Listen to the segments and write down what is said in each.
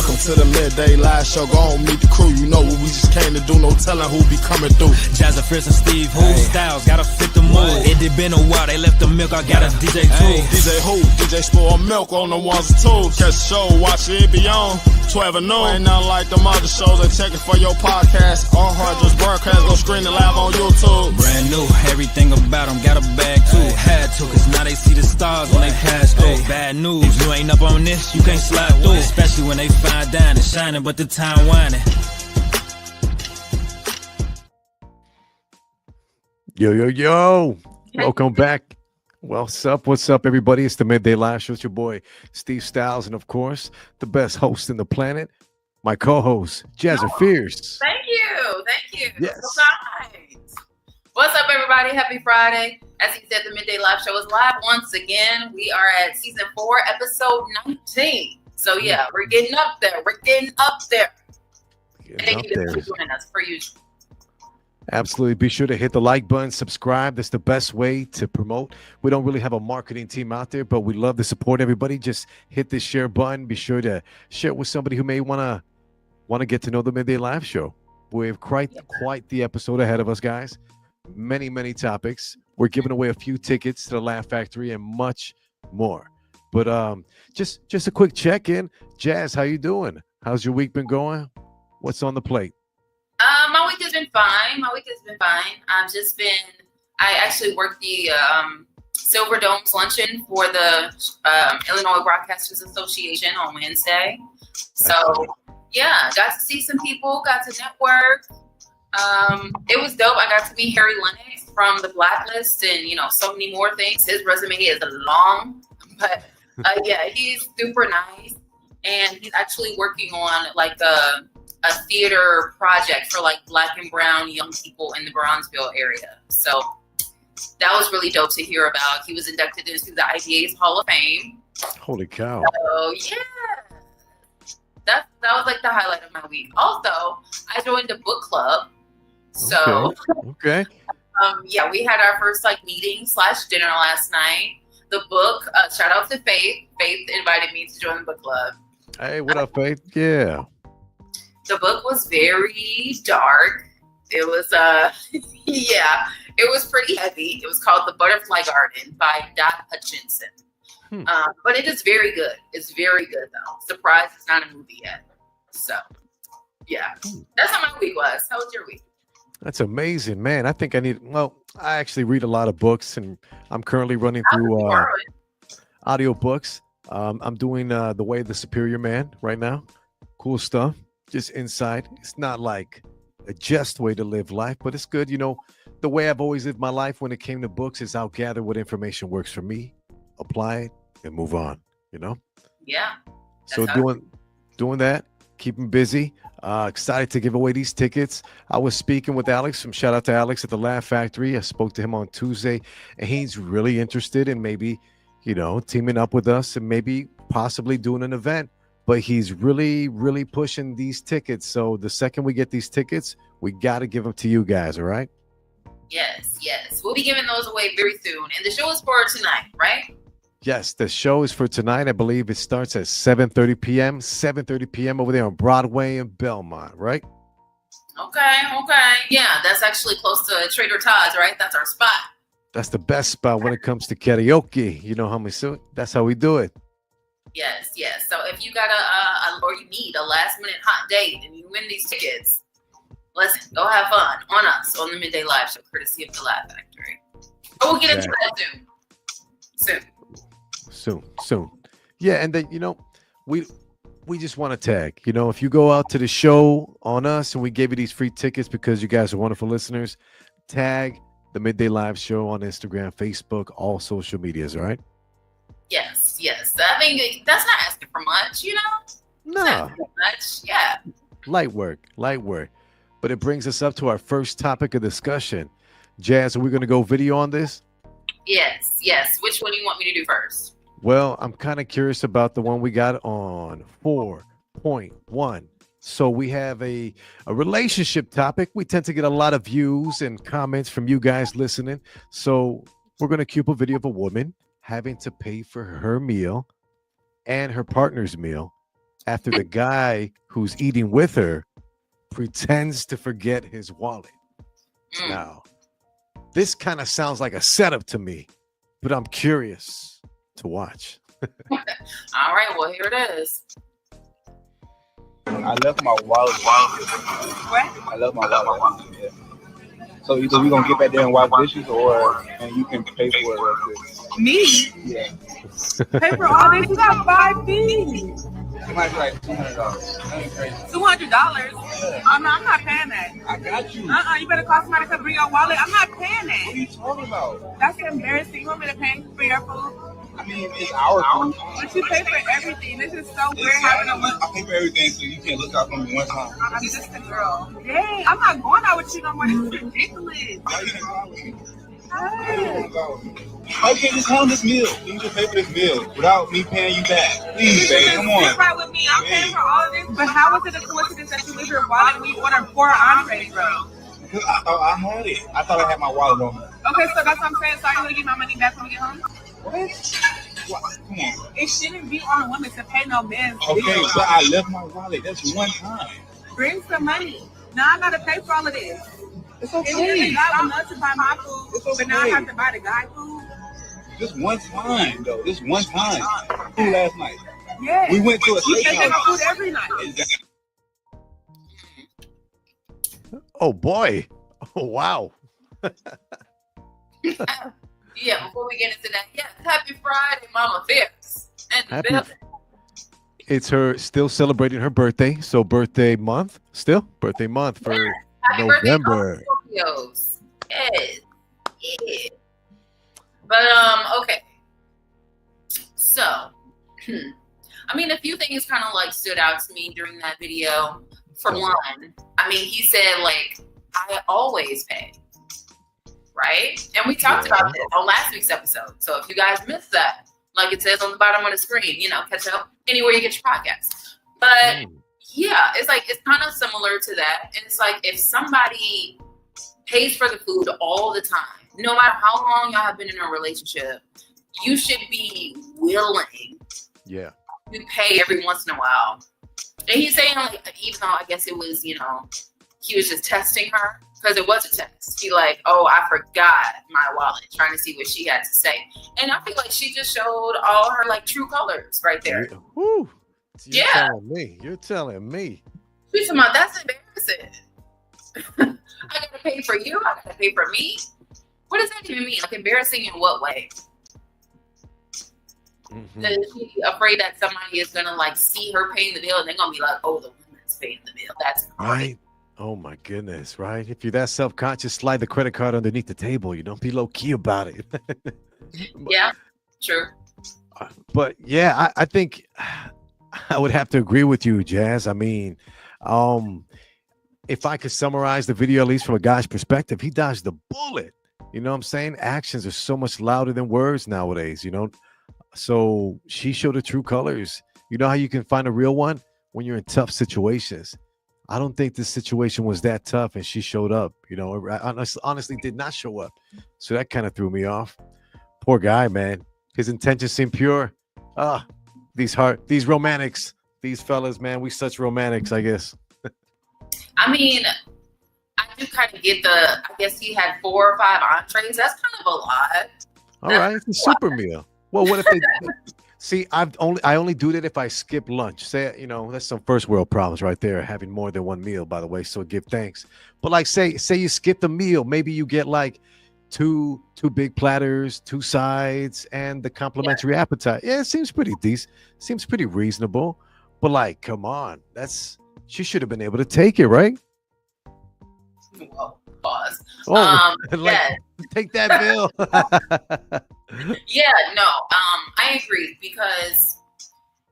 Welcome to the Midday Live Show. Go on, meet the crew. You know what we just came to do. No telling who be coming through. Jazz Fierce and Steve Who Styles gotta fit the mood. It did been a while, they left the milk. I got a DJ too. DJ who? DJ spoil milk on the ones and twos. Catch the show, watch it be on 12 and noon. Ain't nothing like them other shows. They check it for your podcast. On hard just broadcast. Go screen it live on YouTube. Brand new, everything about them got a bag too. Had to, cause now they see the stars when they pass through. Bad news, if you ain't up on this, you can't slide through. Especially when they find dining, shining, but the time whining. Yo. Welcome back. What's up, everybody? It's the Midday Live Show. It's your boy, Steve Styles, and of course, the best host in the planet, my co-host, Jazz Fierce. Thank you. Yes. So nice. What's up, everybody? Happy Friday. As he said, the Midday Live Show is live once again. We are at season 4, episode 19. So yeah, we're getting up there. Thank you for joining us, per usual. Absolutely. Be sure to hit the like button, subscribe. That's the best way to promote. We don't really have a marketing team out there, but we love to support everybody. Just hit the share button. Be sure to share it with somebody who may want to get to know the Midday Live Show. We have quite the episode ahead of us, guys. Many topics. We're giving away a few tickets to the Laugh Factory and much more. But just a quick check-in. Jazz, how you doing? How's your week been going? What's on the plate? My week has been fine. I actually worked the Silver Domes luncheon for the Illinois Broadcasters Association on Wednesday. So yeah, got to see some people, got to network. It was dope. I got to meet Harry Lennox from the Blacklist and, so many more things. His resume is long, but yeah, he's super nice. And he's actually working on like a theater project for like Black and brown young people in the Bronzeville area. So that was really dope to hear about. He was inducted into the IDA's Hall of Fame. Holy cow. So yeah, that was like the highlight of my week. Also, I joined a book club. So okay. Yeah, we had our first like meeting / dinner last night. The book, shout out to Faith. Faith invited me to join the book club. Hey, what up, Faith? Yeah. The book was very dark. It was, it was pretty heavy. It was called The Butterfly Garden by Dot Hutchinson. But it is very good. It's very good, though. Surprised it's not a movie yet. So, yeah. That's how my week was. How was your week? That's amazing, man. I think I actually read a lot of books, and I'm currently running through audio books. I'm doing The Way of the Superior Man right now. Cool stuff. Just inside. It's not like a just way to live life, but it's good. The way I've always lived my life when it came to books is I'll gather what information works for me, apply it, and move on, Yeah. So doing that, keeping busy. Excited to give away these tickets. I was speaking with Alex. Shout out to Alex at the Laugh Factory. I spoke to him on Tuesday, and he's really interested in maybe, teaming up with us and maybe possibly doing an event. But he's really, really pushing these tickets. So the second we get these tickets, we got to give them to you guys, all right? Yes. We'll be giving those away very soon. And the show is for tonight, right? Yes, the show is for tonight. I believe it starts at 7:30 p.m. 7:30 p.m. over there on Broadway in Belmont, right? Okay. Yeah, that's actually close to Trader Todd's, right? That's our spot. That's the best spot when it comes to karaoke. You know how we do it? That's how we do it. Yes. So if you got or you need a last minute hot date and you win these tickets, listen, go have fun on us on the Midday Live Show, courtesy of the Laugh Factory. But we'll get into that soon. Yeah, and then we just want to tag. If you go out to the show on us and we gave you these free tickets because you guys are wonderful listeners, tag the Midday Live Show on Instagram, Facebook, all social medias, all right? Yes. I mean, that's not asking for much, No. Not much. Yeah. Light work. But it brings us up to our first topic of discussion. Jazz, are we going to go video on this? Yes. Which one do you want me to do first? Well, I'm kind of curious about the one we got on 4.1. So we have a relationship topic. We tend to get a lot of views and comments from you guys listening. So we're going to cue up a video of a woman having to pay for her meal and her partner's meal after the guy who's eating with her pretends to forget his wallet. Now, this kind of sounds like a setup to me, but I'm curious to watch. All right, well, here it is. I left my wallet. What? I left my wallet. Yeah. So either we gonna get back there and wash dishes, and you can pay for it real quick. Me? Yeah. Pay for all this? You got 5 fees. It might be like $200. $200? I'm not paying that. I got you. You better call somebody to bring your wallet. I'm not paying What are that. you talking about? That's embarrassing. You want me to pay for your food? I mean, it's our food. But you pay for everything. This is so weird having a look. I pay for everything, so you can't look out for me one time. I'm just a girl. Dang, I'm not going out with you no more. This is ridiculous. Why you can't go out with me? Hey. Why you can't just handle this meal? You can just pay for this meal without me paying you back. Please, babe, come Sit on. right with me. I'm paying for all of this. But how was it a coincidence that you leave your wallet when you ordered 4 entrees, bro? Because I thought I had it. I thought I had my wallet on me. Okay, so that's what I'm saying. So I'm gonna get my money back when we get home. What? Come on. It shouldn't be on a woman to pay no man's Okay, bill. but I left my wallet. That's one time. Bring some money. Now I gotta pay for all of this. It's And then the okay. guy would love to buy my food, It's but now I okay. have to buy the guy food. Just one time, though. Just one time. Who last night? Yeah. We went to a You pay my food steakhouse. every night. Oh boy. Oh wow. Yeah, before we get into that, yes, happy Friday, Mama Fierce. And Happy- Bill. It's her still celebrating her birthday. So birthday month, still birthday month for Happy November. birthday, all Scorpios. Yes. Yeah. But okay. So, I mean, a few things kind of like stood out to me during that video. For one, I mean, he said like, I always pay, right? And we talked about this on last week's episode. So if you guys missed that, like it says on the bottom of the screen, you know, catch up anywhere you get your podcast. But yeah, it's like it's kind of similar to that. And it's like if somebody pays for the food all the time, no matter how long y'all have been in a relationship, you should be willing Yeah. to pay every once in a while. And he's saying, like, even though I guess it was, you know, he was just testing her because it was a test. He like, oh, I forgot my wallet, trying to see what she had to say. And I feel like she just showed all her like true colors right there. Woo. You're Yeah. telling me. You're telling me. She's talking about that's embarrassing. I gotta pay for you. I gotta pay for me. What does that even mean? Like embarrassing in what way? Mhm. Is she afraid that somebody is gonna like see her paying the bill and they're gonna be like, oh, the woman's paying the bill. That's Right. Oh my goodness, right? If you're that self-conscious, slide the credit card underneath the table. You don't be low key about it. Yeah, true. But yeah, I think I would have to agree with you, Jazz. I mean, if I could summarize the video, at least from a guy's perspective, he dodged the bullet. You know what I'm saying? Actions are so much louder than words nowadays, you know? So she showed her true colors. You know how you can find a real one? When you're in tough situations. I don't think this situation was that tough, and she showed up. You know, I honestly did not show up. So that kind of threw me off. Poor guy, man. His intentions seem pure. These romantics, these fellas, man, we such romantics, I guess. I mean, I do kind of get I guess he had 4 or 5 entrees. That's kind of a lot. All right, it's a super meal. Well, what if they see? I only do that if I skip lunch. Say, you know, that's some first world problems right there. Having more than one meal, by the way. So give thanks. But like, say you skip the meal, maybe you get like two big platters, 2 sides, and the complimentary appetite. Yeah, it seems pretty decent. Seems pretty reasonable. But like, come on, she should have been able to take it, right? Whoa, pause. Oh, Yeah. take that bill. Yeah, no, I agree because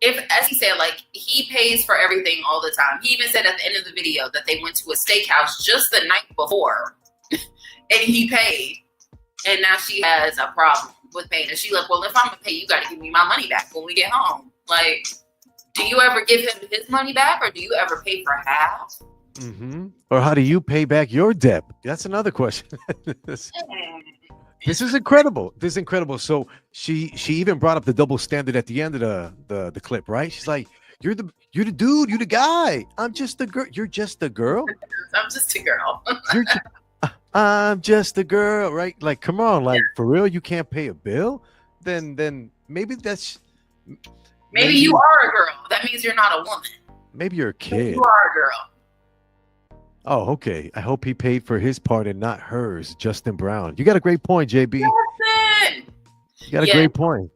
if, as he said, like he pays for everything all the time. He even said at the end of the video that they went to a steakhouse just the night before and he paid. And now she has a problem with paying. And she like, well, if I'm gonna pay, you got to give me my money back when we get home. Like, do you ever give him his money back or do you ever pay for half? Mm-hmm. Or how do you pay back your debt? That's another question. This is incredible. This is incredible. So she even brought up the double standard at the end of the clip, right? She's like, You're the dude. You're the guy. I'm just the girl. You're just the girl. I'm just a girl. You're I'm just a girl, right? Like, come on, like for real, you can't pay a bill? Then maybe that's Maybe you are a girl. That means you're not a woman. maybe you're a kid. You are a girl. Oh, okay. I hope he paid for his part and not hers, Justin Brown. You got a great point, JB. Justin! You got a great point.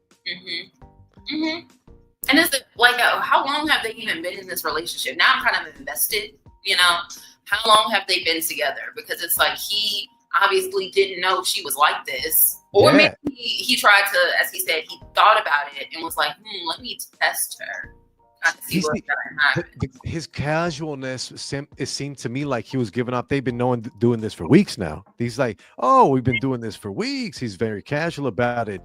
And it's like, how long have they even been in this relationship? Now I'm kind of invested, you know? How long have they been together? Because it's like he obviously didn't know she was like this. Or maybe he tried to, as he said, he thought about it and was like, let me test her. See what's gonna happen. His casualness, it seemed to me like he was giving up. They've been doing this for weeks now. He's like, oh, we've been doing this for weeks. He's very casual about it.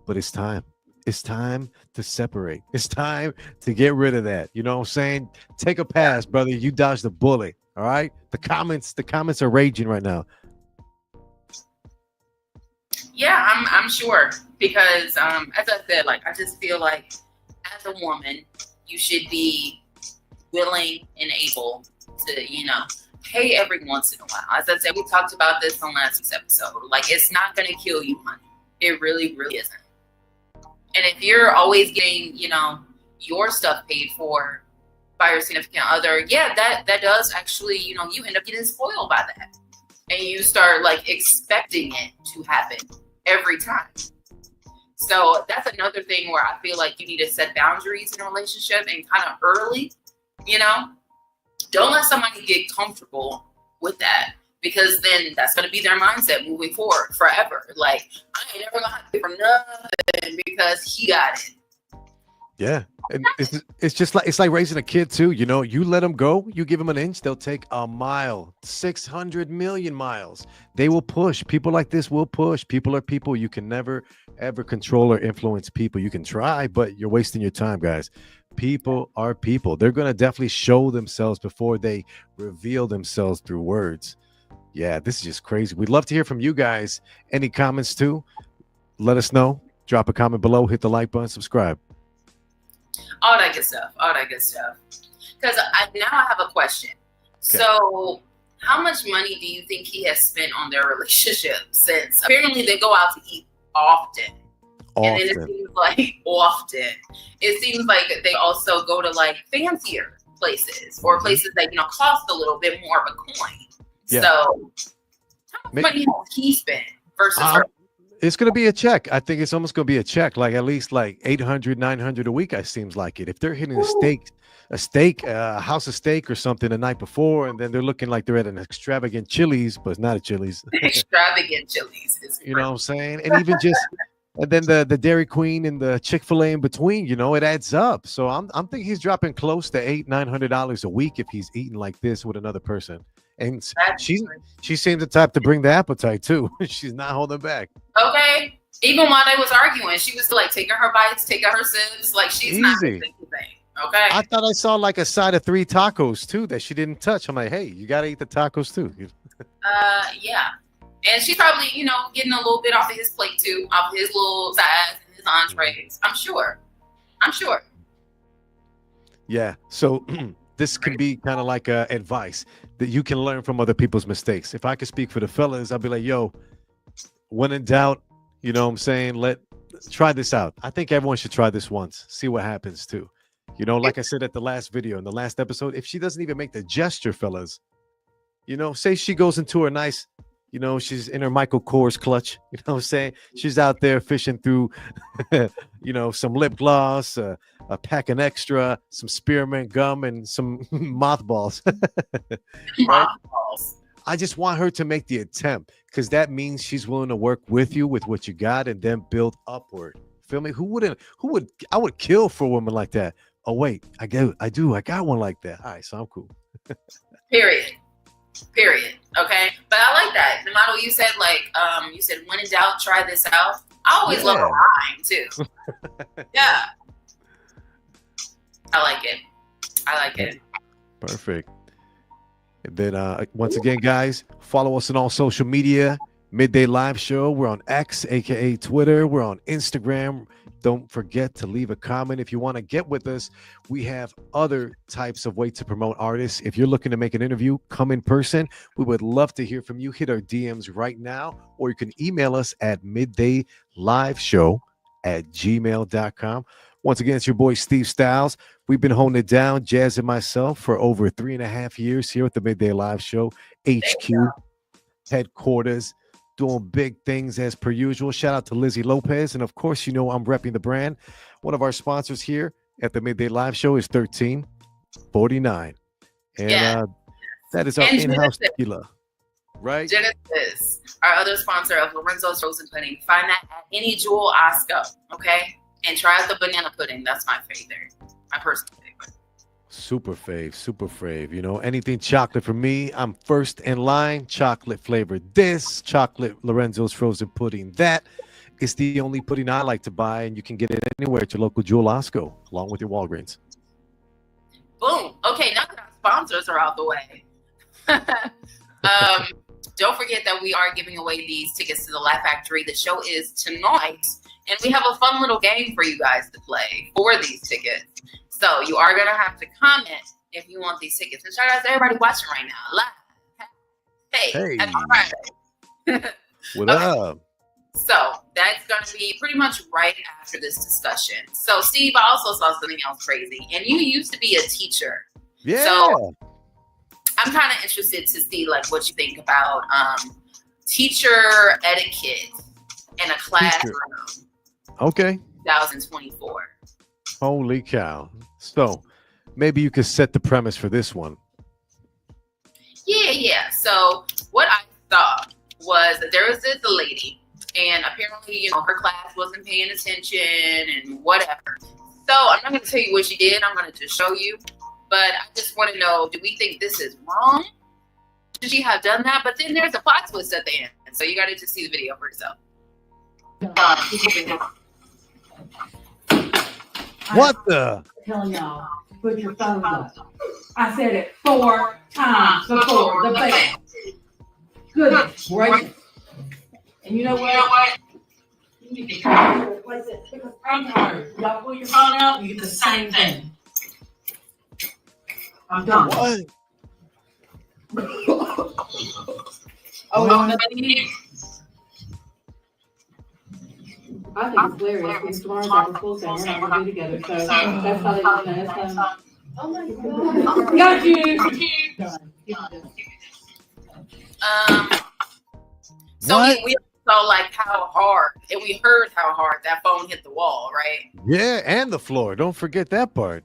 But it's time. It's time to separate. It's time to get rid of that. You know what I'm saying? Take a pass, brother. You dodged the bullet. All right. The comments are raging right now. Yeah, I'm sure. Because as I said, like I just feel like as a woman, you should be willing and able to, you know, pay every once in a while. As I said, we talked about this on last week's episode. Like, it's not going to kill you, honey. It really, really isn't. And if you're always getting, you know, your stuff paid for by your significant other, yeah, that does actually, you know, you end up getting spoiled by that. And you start, like, expecting it to happen every time. So that's another thing where I feel like you need to set boundaries in a relationship and kind of early, you know? Don't let somebody get comfortable with that, because then that's going to be their mindset moving forward forever. Like, I ain't never going to pay for nothing because he got it. Yeah. And it's just like, it's like raising a kid too. You know, you let them go, you give them an inch, they'll take a mile, 600 million miles. They will push. People like this will push. People are people. You can never, ever control or influence people. You can try, but you're wasting your time, guys. People are people. They're going to definitely show themselves before they reveal themselves through words. Yeah, this is just crazy. We'd love to hear from you guys. Any comments too? Let us know. Drop a comment below. Hit the like button. Subscribe. All that good stuff. Because now I have a question. Okay. So how much money do you think he has spent on their relationship since apparently they go out to eat often? And then it seems like it seems like they also go to like fancier places or places that, you know, cost a little bit more of a coin. Yeah. So how much money has he spent versus her? It's going to be a check. I think it's almost going to be a check, like at least like 800, 900 a week. It seems like it. If they're hitting a house of steak or something the night before, and then they're looking like they're at an extravagant Chili's, but it's not a Chili's. Extravagant Chili's. You know what I'm saying? And even just, and then the Dairy Queen and the Chick-fil-A in between, you know, it adds up. So I'm thinking he's dropping close to $800-900 a week if he's eating like this with another person. And she seems the type to bring the appetite too. She's not holding back. Okay. Even while they was arguing, she was like taking her bites, taking her sips. Like she's not doing anything. Okay. I thought I saw like a side of 3 tacos too that she didn't touch. I'm like, hey, you gotta eat the tacos too. Yeah. And she's probably, you know, getting a little bit off of his plate too, off of his little sides and his entrees. I'm sure. Yeah. So this can be kind of like advice that you can learn from other people's mistakes. If I could speak for the fellas, I'd be like, yo, when in doubt, you know what I'm saying? Try this out. I think everyone should try this once. See what happens too. You know, like I said at the last video, in the last episode, if she doesn't even make the gesture, fellas, you know, say she goes into her nice, you know, she's in her Michael Kors clutch, you know what I'm saying? She's out there fishing through, you know, some lip gloss, a pack of extra, some spearmint gum, and some mothballs. Right? Mothballs. I just want her to make the attempt, because that means she's willing to work with you with what you got and then build upward. Feel me? I would kill for a woman like that. Oh, wait, I got one like that. All right, so I'm cool. Period. Okay. But I like that. The model you said, like, you said, when in doubt, try this out. I always love a rhyme too. Yeah. I like it. Perfect. And then once again, guys, follow us on all social media. Midday Live Show. We're on X, aka Twitter. We're on Instagram. Don't forget to leave a comment if you want to get with us. We have other types of ways to promote artists. If you're looking to make an interview, come in person. We would love to hear from you. Hit our DMs right now, or you can email us at middayliveshow@gmail.com. Once again, it's your boy Steve Styles. We've been holding it down, Jazz and myself, for over 3.5 years here at the Midday Live Show, HQ, headquarters, doing big things as per usual. Shout out to Lizzie Lopez. And of course, you know I'm repping the brand. One of our sponsors here at the Midday Live Show is 1349. And that is our in-house tequila. Right? Genesis, our other sponsor of Lorenzo's Frozen Pudding. Find that at any Jewel Osco, okay? And try out the banana pudding. That's my favorite. My personal favorite. Super fave. You know, anything chocolate for me, I'm first in line. Chocolate flavored this, chocolate Lorenzo's Frozen Pudding that. It's the only pudding I like to buy, and you can get it anywhere at your local Jewel Osco, along with your Walgreens. Boom. Okay, now that our sponsors are out the way. Don't forget that we are giving away these tickets to the Laugh Factory. The show is tonight, and we have a fun little game for you guys to play for these tickets. So you are going to have to comment if you want these tickets. And shout out to everybody watching right now. Live. Hey. All right. What up? So that's going to be pretty much right after this discussion. So, Steve, I also saw something else crazy. And you used to be a teacher. Yeah. So I'm kind of interested to see like what you think about teacher etiquette in a classroom. Okay. 2024. Holy cow. So maybe you could set the premise for this one. Yeah. So what I saw was that there was this lady, and apparently, you know, her class wasn't paying attention and whatever. So I'm not going to tell you what she did. I'm going to just show you. But I just want to know, do we think this is wrong? Should she have done that? But then there's a plot twist at the end. So you got to just see the video for yourself. What the? Tell y'all, put your phones up. I said it 4 times before the bell. Goodness gracious. And you know what? You need to replace it because I'm tired. Y'all pull your phone out, you get the same thing. I'm done. What? Oh, I think it's hilarious because tomorrow's our full thing. We're not going to be together. So that's how they do that. Oh my God. Got you. So we saw like how hard, and we heard how hard that phone hit the wall, right? Yeah, and the floor. Don't forget that part.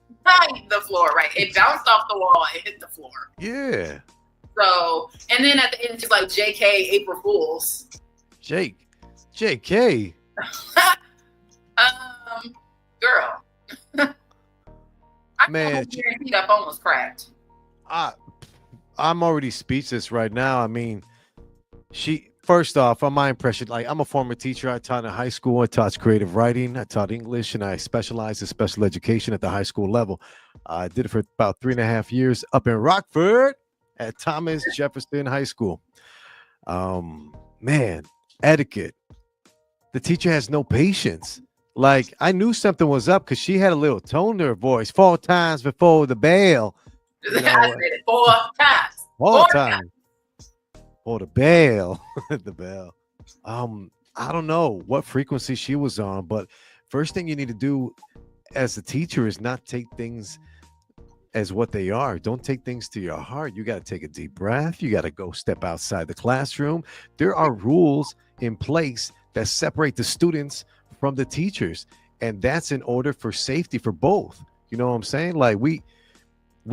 The floor, right? It bounced off the wall, it hit the floor. Yeah. So, and then at the end, it's like JK April Fools. JK. Girl. Man, guarantee that phone was cracked. I'm already speechless right now. I mean, first off, on my impression, like I'm a former teacher. I taught in high school. I taught creative writing. I taught English, and I specialized in special education at the high school level. I did it for about 3.5 years up in Rockford at Thomas Jefferson High School. Man, etiquette. The teacher has no patience. Like, I knew something was up because she had a little tone to her voice. 4 times before the bell. You know, I said it 4 times. 4 times. For the bell. The bell. I don't know what frequency she was on, but first thing you need to do as a teacher is not take things as what they are. Don't take things to your heart. You got to take a deep breath. You got to go step outside the classroom. There are rules in place that separate the students from the teachers, and that's in order for safety for both. You know what I'm saying? Like we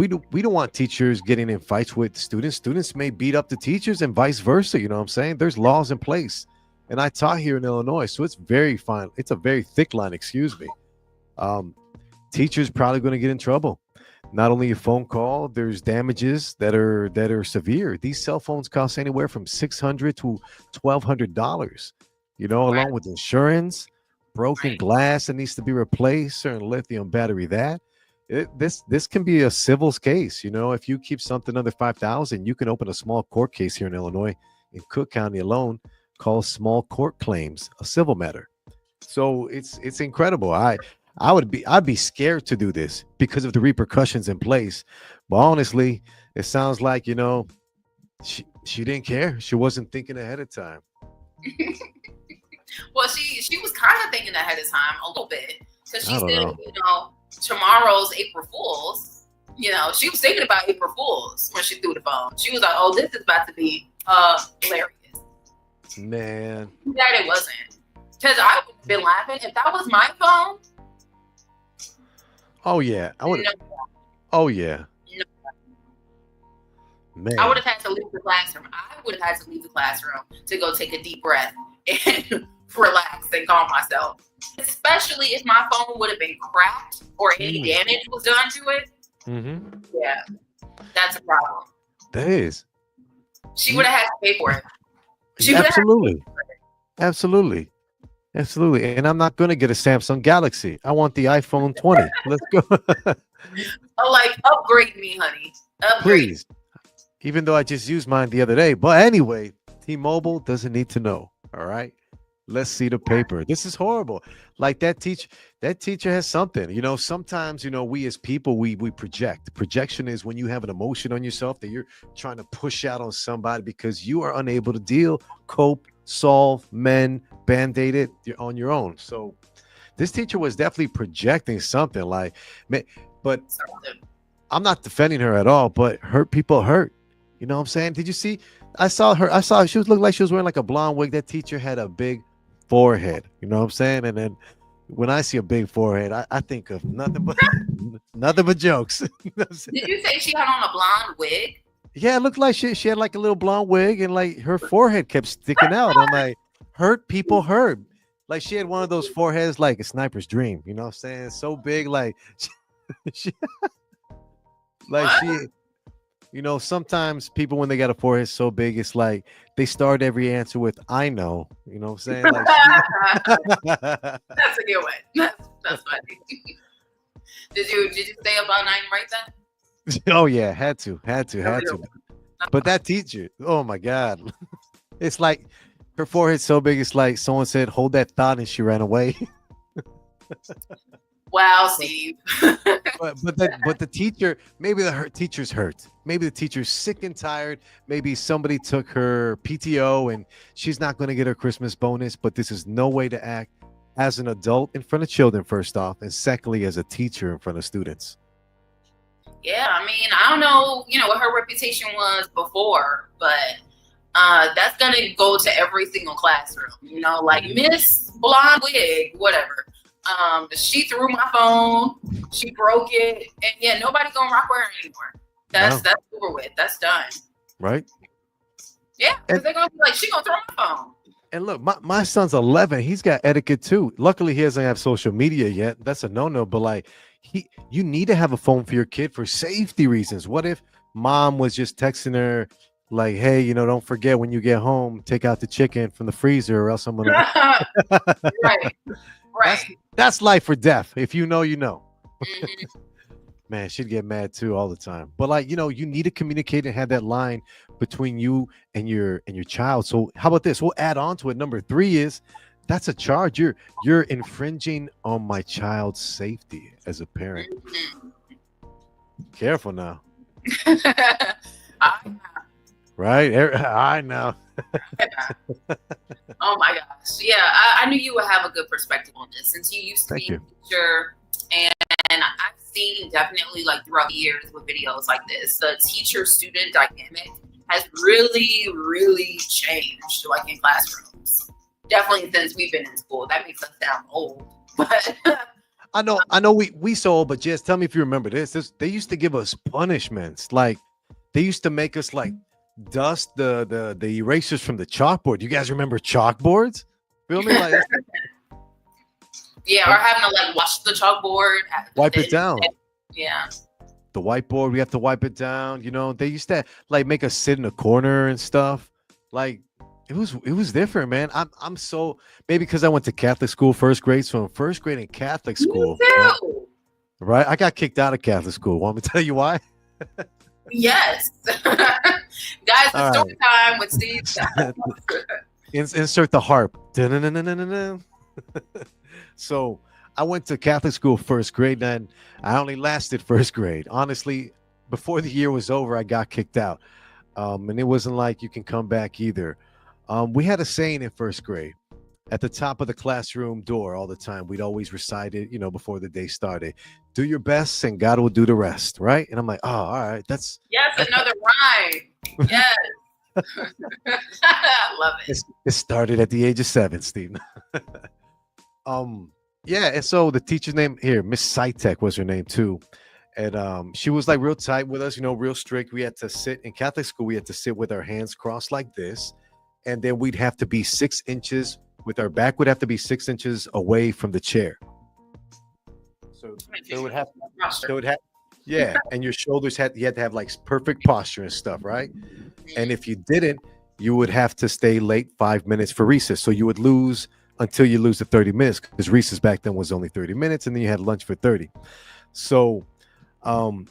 don't want teachers getting in fights with students. Students may beat up the teachers and vice versa. You know what I'm saying? There's laws in place, and I taught here in Illinois, so it's very fine. It's a very thick line. Excuse me. Teachers probably going to get in trouble. Not only a phone call, there's damages that are severe. These cell phones cost anywhere from $600 to $1,200. You know, along with insurance, broken glass that needs to be replaced, certain lithium battery. This can be a civil case. You know, if you keep something under $5,000, you can open a small court case here in Illinois, in Cook County alone, called small court claims, a civil matter. So it's incredible. I'd be scared to do this because of the repercussions in place. But honestly, it sounds like, she didn't care. She wasn't thinking ahead of time. Well, she was kind of thinking ahead of time a little bit because she I don't said, know. tomorrow's April Fool's. She was thinking about April Fool's when she threw the phone. She was like, "Oh, this is about to be hilarious." Man. That it wasn't, because I would have been laughing if that was my phone. Oh yeah. I would. No, Oh yeah. no. Man. I would have had to leave the classroom. I would have had to leave the classroom to go take a deep breath and relax and calm myself. Especially if my phone would have been cracked or any damage was done to it. Mm-hmm. Yeah, that's a problem. That is. She would have had to pay for it. She would have had to Absolutely. pay for it. Absolutely. Absolutely. And I'm not going to get a Samsung Galaxy. I want the iPhone 20. Let's go. Oh, like, upgrade me, honey. Upgrade. Please. Even though I just used mine the other day. But anyway, T-Mobile doesn't need to know. All right. Let's see the paper. This is horrible. Like that teacher has something. Sometimes, we as people, we project. Projection is when you have an emotion on yourself that you're trying to push out on somebody because you are unable to deal, cope, solve, mend, band-aid it on your own. So this teacher was definitely projecting something but I'm not defending her at all, but hurt people hurt. You know what I'm saying? Did you see? I saw she looked like she was wearing like a blonde wig. That teacher had a big forehead. You know what I'm saying? And then when I see a big forehead, I think of nothing but jokes. You know what I'm saying? Did you say she had on a blonde wig? Yeah, it looked like she had like a little blonde wig and like her forehead kept sticking out. I'm like, hurt people hurt. Like she had one of those foreheads like a sniper's dream. You know what I'm saying? So big, like she, sometimes people when they got a forehead so big, it's like they start every answer with "I know." You know what I'm saying? Like, That's a good one. That's funny. Did you say about 9 right then? Oh yeah, had to. But that teacher, oh my God, it's like her forehead's so big. It's like someone said, "Hold that thought," and she ran away. Wow, Steve. but the teacher, maybe teacher's hurt. Maybe the teacher's sick and tired. Maybe somebody took her PTO and she's not going to get her Christmas bonus. But this is no way to act as an adult in front of children, first off, and secondly, as a teacher in front of students. Yeah, I mean, I don't know, what her reputation was before, but that's gonna go to every single classroom. Like Miss Blonde Wig, whatever. She threw my phone, she broke it, and yeah, nobody gonna rock with her anymore. That's over with. That's done. Right? Yeah, because they're gonna be like, she gonna throw my phone. And look, my son's 11. He's got etiquette too. Luckily, he doesn't have social media yet. That's a no-no. But like, you need to have a phone for your kid for safety reasons. What if mom was just texting her like, "Hey, don't forget when you get home, take out the chicken from the freezer, or else I'm gonna." Right. That's life or death. If you know, you know. Mm-hmm. Man, she'd get mad too all the time. But like, you need to communicate and have that line between you and your child. So how about this? We'll add on to it. Number 3 is that's a charge. You're infringing on my child's safety as a parent. Mm-hmm. Careful now. I know. Right? I know. Oh my gosh. Yeah, I knew you would have a good perspective on this since you used to be a teacher, and I've seen definitely like throughout the years with videos like this, the teacher-student dynamic has really, really changed like in classrooms. Definitely since we've been in school. That makes us sound old. But I know we so old, but Jess, tell me if you remember this. They used to give us punishments. Like they used to make us like dust the erasers from the chalkboard. You guys remember chalkboards? Feel me? Like yeah, or having to like wash the chalkboard, wipe it down. Yeah. The whiteboard, we have to wipe it down. They used to like make us sit in a corner and stuff. Like it was different, man. I'm so maybe because I went to Catholic school first grade. So in first grade in Catholic school, right? I got kicked out of Catholic school. Want me to tell you why? Yes. Guys, the story time with Steve. Insert the harp. Dun-dun-dun-dun-dun-dun. So I went to Catholic school first grade, and I only lasted first grade. Honestly, before the year was over, I got kicked out. And it wasn't like you can come back either. We had a saying in first grade at the top of the classroom door all the time. We'd always recite it, before the day started. Do your best, and God will do the rest, right? And I'm like, oh, all right, that's Yes, another rhyme. Yes. I love it. it started at the age of 7, Steve. Yeah, and so the teacher's name here, Miss Sitek was her name too. And she was like real tight with us, real strict. We had to sit in Catholic school, we had to sit with our hands crossed like this, and then we'd have to be 6 inches with our back would have to be 6 inches away from the chair. So it would have yeah, and your shoulders you had to have like perfect posture and stuff, right? And if you didn't, you would have to stay late 5 minutes for recess. So you would lose until you lose the 30 minutes, because recess back then was only 30 minutes, and then you had lunch for 30. So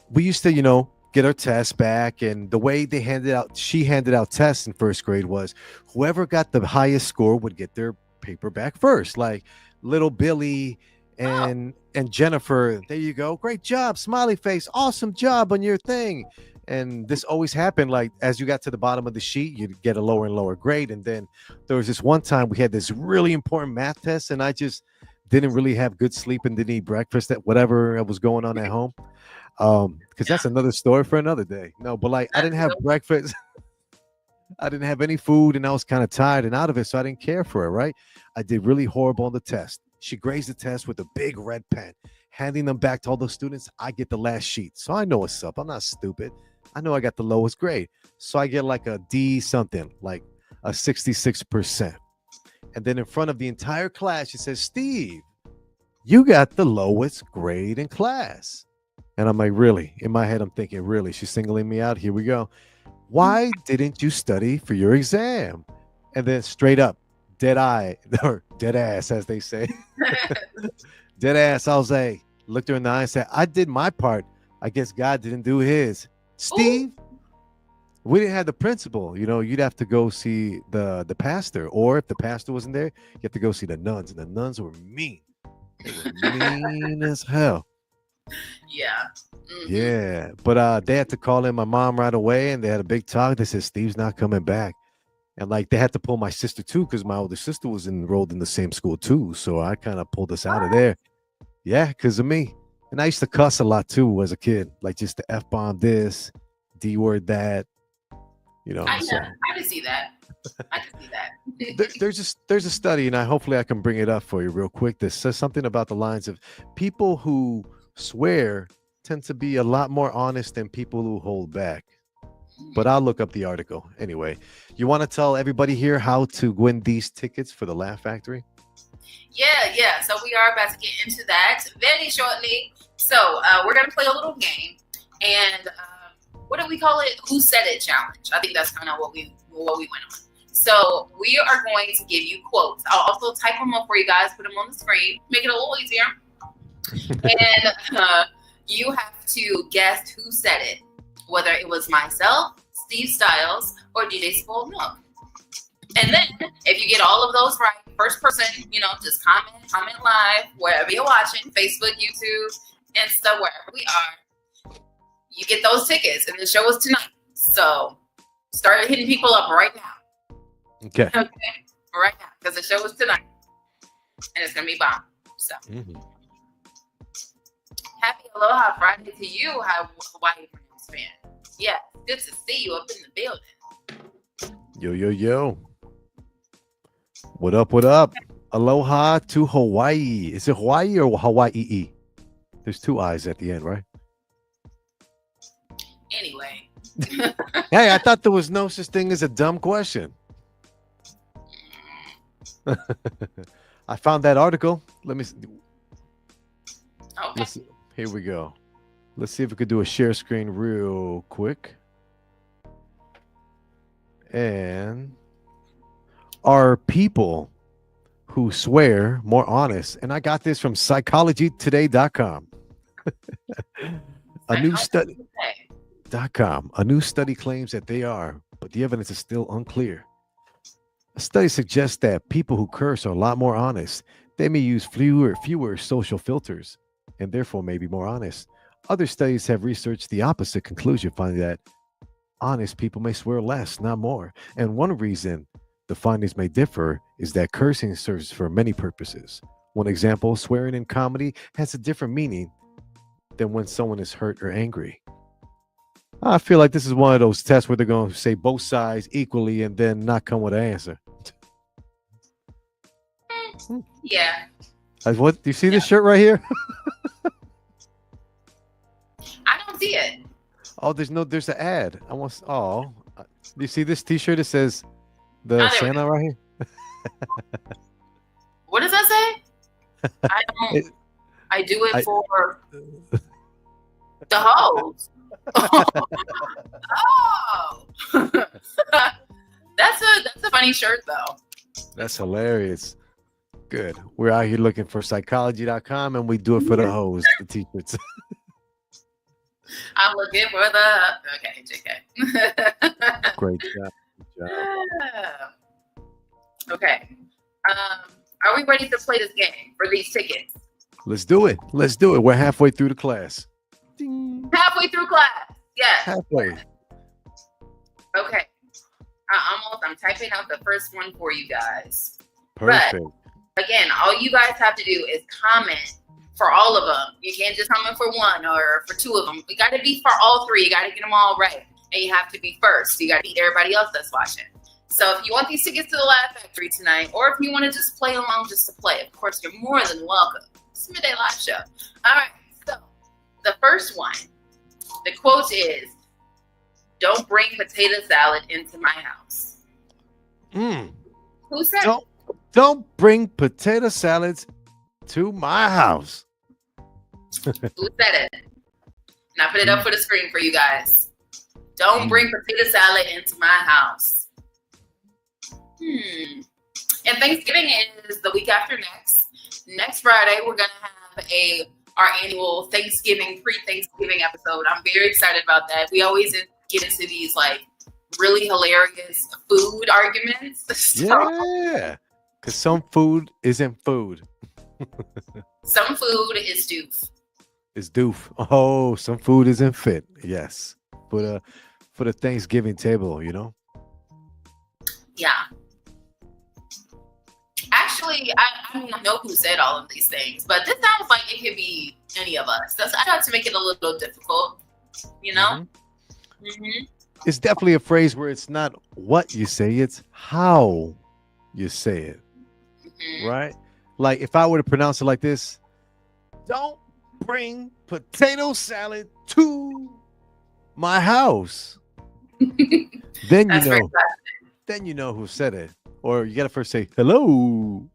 we used to, get our tests back, and the way she handed out tests in first grade was whoever got the highest score would get their paper back first. Like little Billy and Jennifer, there you go, great job, smiley face, awesome job on your thing. And this always happened, like as you got to the bottom of the sheet, you'd get a lower and lower grade. And then there was this one time we had this really important math test, and I just didn't really have good sleep and didn't eat breakfast, at whatever was going on at home. Because that's another story for another day. No, but like I didn't have breakfast. I didn't have any food, and I was kind of tired and out of it, so I didn't care for it, right? I did really horrible on the test. She grazed the test with a big red pen, handing them back to all the students. I get the last sheet, so I know what's up. I'm not stupid. I know I got the lowest grade, so I get like a D something, like a 66%. And then in front of the entire class, she says, Steve, you got the lowest grade in class. And I'm like, really? In my head, I'm thinking, really? She's singling me out? Here we go. Why didn't you study for your exam? And then straight up, dead eye, or dead ass, as they say. Dead ass. I was like, looked her in the eye and said, I did my part. I guess God didn't do his. Steve, we didn't have the principal. You'd have to go see the pastor. Or if the pastor wasn't there, you have to go see the nuns. And the nuns were mean. They were mean as hell. Yeah. Mm-hmm. Yeah. But they had to call in my mom right away, and they had a big talk. They said, Steve's not coming back. And like they had to pull my sister too, because my older sister was enrolled in the same school too. So I kind of pulled us out of there. Yeah, because of me. And I used to cuss a lot too as a kid, like just the F-bomb this, D-word that, I so. can see that. I can see that. There's a study, and hopefully I can bring it up for you real quick. That says something about the lines of people who swear tend to be a lot more honest than people who hold back. But I'll look up the article. Anyway, you want to tell everybody here how to win these tickets for the Laugh Factory? Yeah. So we are about to get into that very shortly. So we're going to play a little game. And what do we call it? Who Said It Challenge. I think that's kind of what we went on. So we are going to give you quotes. I'll also type them up for you guys, put them on the screen, make it a little easier. And you have to guess who said it, whether it was myself, Steve Styles, or DJ Spoiled Milk. And then if you get all of those right, first person, just comment live, wherever you're watching, Facebook, YouTube, Insta, wherever we are, you get those tickets. And the show is tonight. So start hitting people up right now. Okay. Right now, because the show is tonight. And it's going to be bomb. So. Mm-hmm. Happy Aloha Friday to you, Hawaii Friends fan. Yeah, good to see you up in the building. Yo. What up? Aloha to Hawaii. Is it Hawaii or Hawaii? There's 2 I's at the end, right? Anyway. Hey, I thought there was no such thing as a dumb question. I found that article. Let me see. Okay. Here we go. Let's see if we could do a share screen real quick. And are people who swear more honest? And I got this from psychologytoday.com. A new study claims that they are, but the evidence is still unclear. A study suggests that people who curse are a lot more honest. They may use fewer social filters and therefore may be more honest. Other studies have researched the opposite conclusion, finding that honest people may swear less, not more. And one reason the findings may differ is that cursing serves for many purposes. One example, swearing in comedy has a different meaning than when someone is hurt or angry. I feel like this is one of those tests where they're going to say both sides equally and then not come with an answer. Yeah. Like, what? Do you see this shirt right here? I don't see it. Oh, there's an ad. Do you see this t-shirt? It says the there we Santa right here. What does that say? I don't. I do it for the hoes. Oh, that's a funny shirt though. That's hilarious. Good. We're out here looking for psychology.com and we do it for the hoes, the t-shirts. I'm looking for the. Okay, JK. Great job. Good job. Okay. Are we ready to play this game for these tickets? Let's do it. We're halfway through the class. Ding. Halfway through class. Yes. Halfway. Okay. I'm typing out the first one for you guys. Perfect. But again, all you guys have to do is comment for all of them. You can't just comment for one or for two of them. You got to be for all three. You got to get them all right. And you have to be first. You got to beat everybody else that's watching. So if you want these tickets to the Laugh Factory tonight, or if you want to just play along just to play, of course, you're more than welcome. It's Midday Live Show. All right. So the first one, the quote is, "Don't bring potato salad into my house." Who said it? Don't bring potato salads to my house. Who said it? And I put it up for the screen for you guys. Don't bring potato salad into my house. And Thanksgiving is the week after next. Next Friday, we're gonna have our annual pre-Thanksgiving episode. I'm very excited about that. We always get into these like really hilarious food arguments. Yeah, because some food isn't food. Some food is doof. It's doof. Oh, some food isn't fit. Yes, for the Thanksgiving table, you know. Yeah. Actually, I don't know who said all of these things, but this sounds like it could be any of us. I tried to make it a little difficult, you know? It's definitely a phrase where it's not what you say, it's how you say it. Right? Like if I were to pronounce it like this, don't bring potato salad to my house. Then you know who said it. Or you gotta first say hello.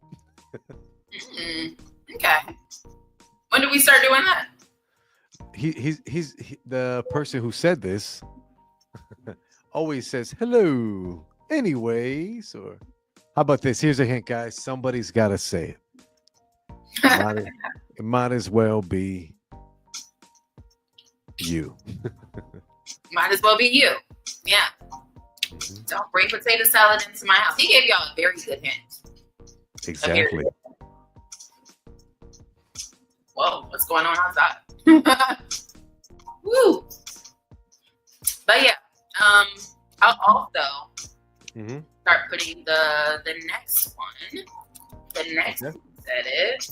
Okay. When do we start doing that? He's the person who said this always says hello anyways. Or how about this? Here's a hint, guys. Somebody's gotta say it. It might as well be you. Might as well be you. Yeah. Don't bring potato salad into my house. He gave y'all a very good hint. Exactly. Whoa, what's going on outside? Woo. But yeah, I'll also start putting the next one. The next one said it.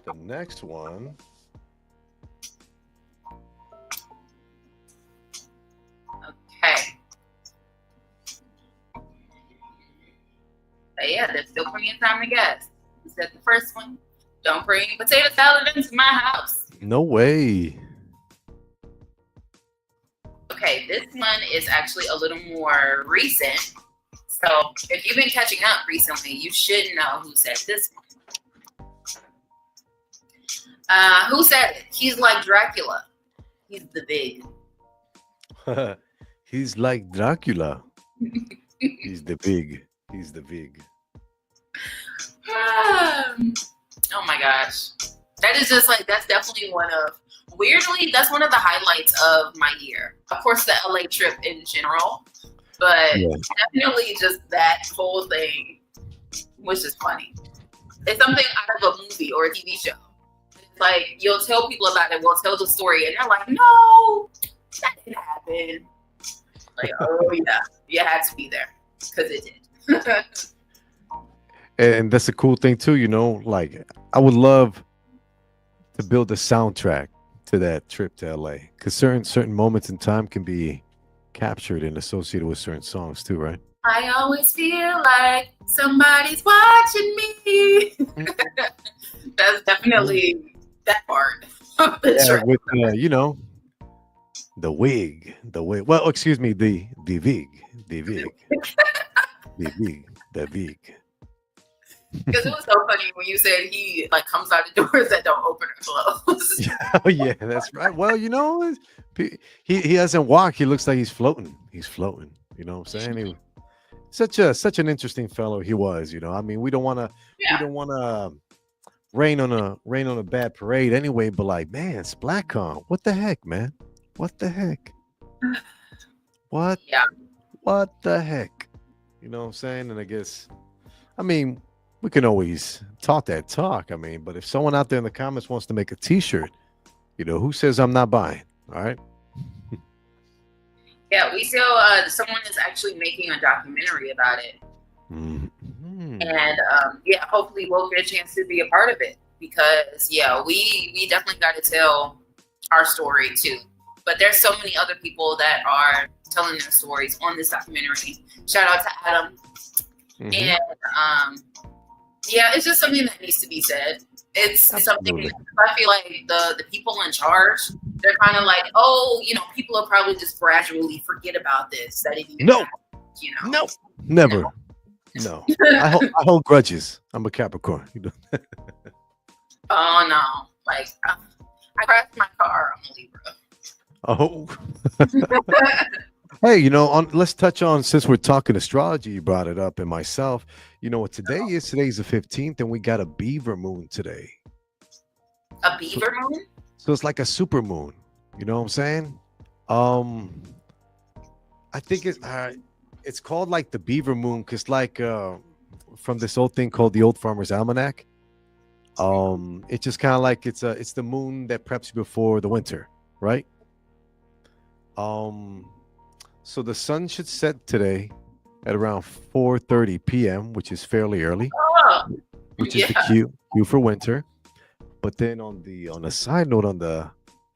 The next one. Okay. But yeah, there's still plenty of time to guess. Who said the first one? Don't bring potato salad into my house. No way. Okay, this one is actually a little more recent. So if you've been catching up recently, you should know who said this one. Who said it? He's like Dracula. He's the big. He's like Dracula. He's the big. He's the big. Oh my gosh. That is just like, that's definitely weirdly, that's one of the highlights of my year. Of course, the LA trip in general, but definitely just that whole thing which is funny. It's something out of a movie or a TV show. It's like you'll tell people about it, we'll tell the story, and they're like, "No, that didn't happen." Like, oh yeah, you had to be there because it did. And that's a cool thing too, like I would love to build a soundtrack to that trip to LA, because certain moments in time can be captured and associated with certain songs too, right? I always feel like somebody's watching me. That's definitely that part of the Yeah, track. with the wig. Well, excuse me, the vig, the vig, the vig. Because it was so funny when you said he like comes out the doors that don't open or close. Oh yeah, that's right. Well, he doesn't walk. He looks like he's floating. He's floating. You know what I'm saying? Such an interesting fellow he was. I mean, we don't want to rain on a bad parade anyway. But like, man, Splatcon, what the heck, man? What the heck? What? Yeah. What the heck? You know what I'm saying? And I mean, we can always talk that talk. I mean, but if someone out there in the comments wants to make a T-shirt, who says I'm not buying? All right. Yeah, we still someone is actually making a documentary about it. Mm-hmm. And yeah, hopefully we'll get a chance to be a part of it because we definitely got to tell our story too. But there's so many other people that are telling their stories on this documentary. Shout out to Adam. Mm-hmm. And yeah, it's just something that needs to be said. It's Absolutely. something I feel like the people in charge, they're kind of like, oh, people will probably just gradually forget about this. That it even happened, No, never. No, I hold grudges. I'm a Capricorn. Oh no, like I crashed my car. I'm a Libra. Oh. Hey, let's touch on, since we're talking astrology, you brought it up, and myself, what today is? Today's the 15th, and we got a beaver moon today. A beaver moon? So it's like a super moon. You know what I'm saying? I think it's called like the beaver moon because like from this old thing called the Old Farmer's Almanac. It's just kind of like it's the moon that preps you before the winter, right? So the sun should set today at around 4:30 p.m., which is fairly early, which is the cue for winter. But then on a side note, on the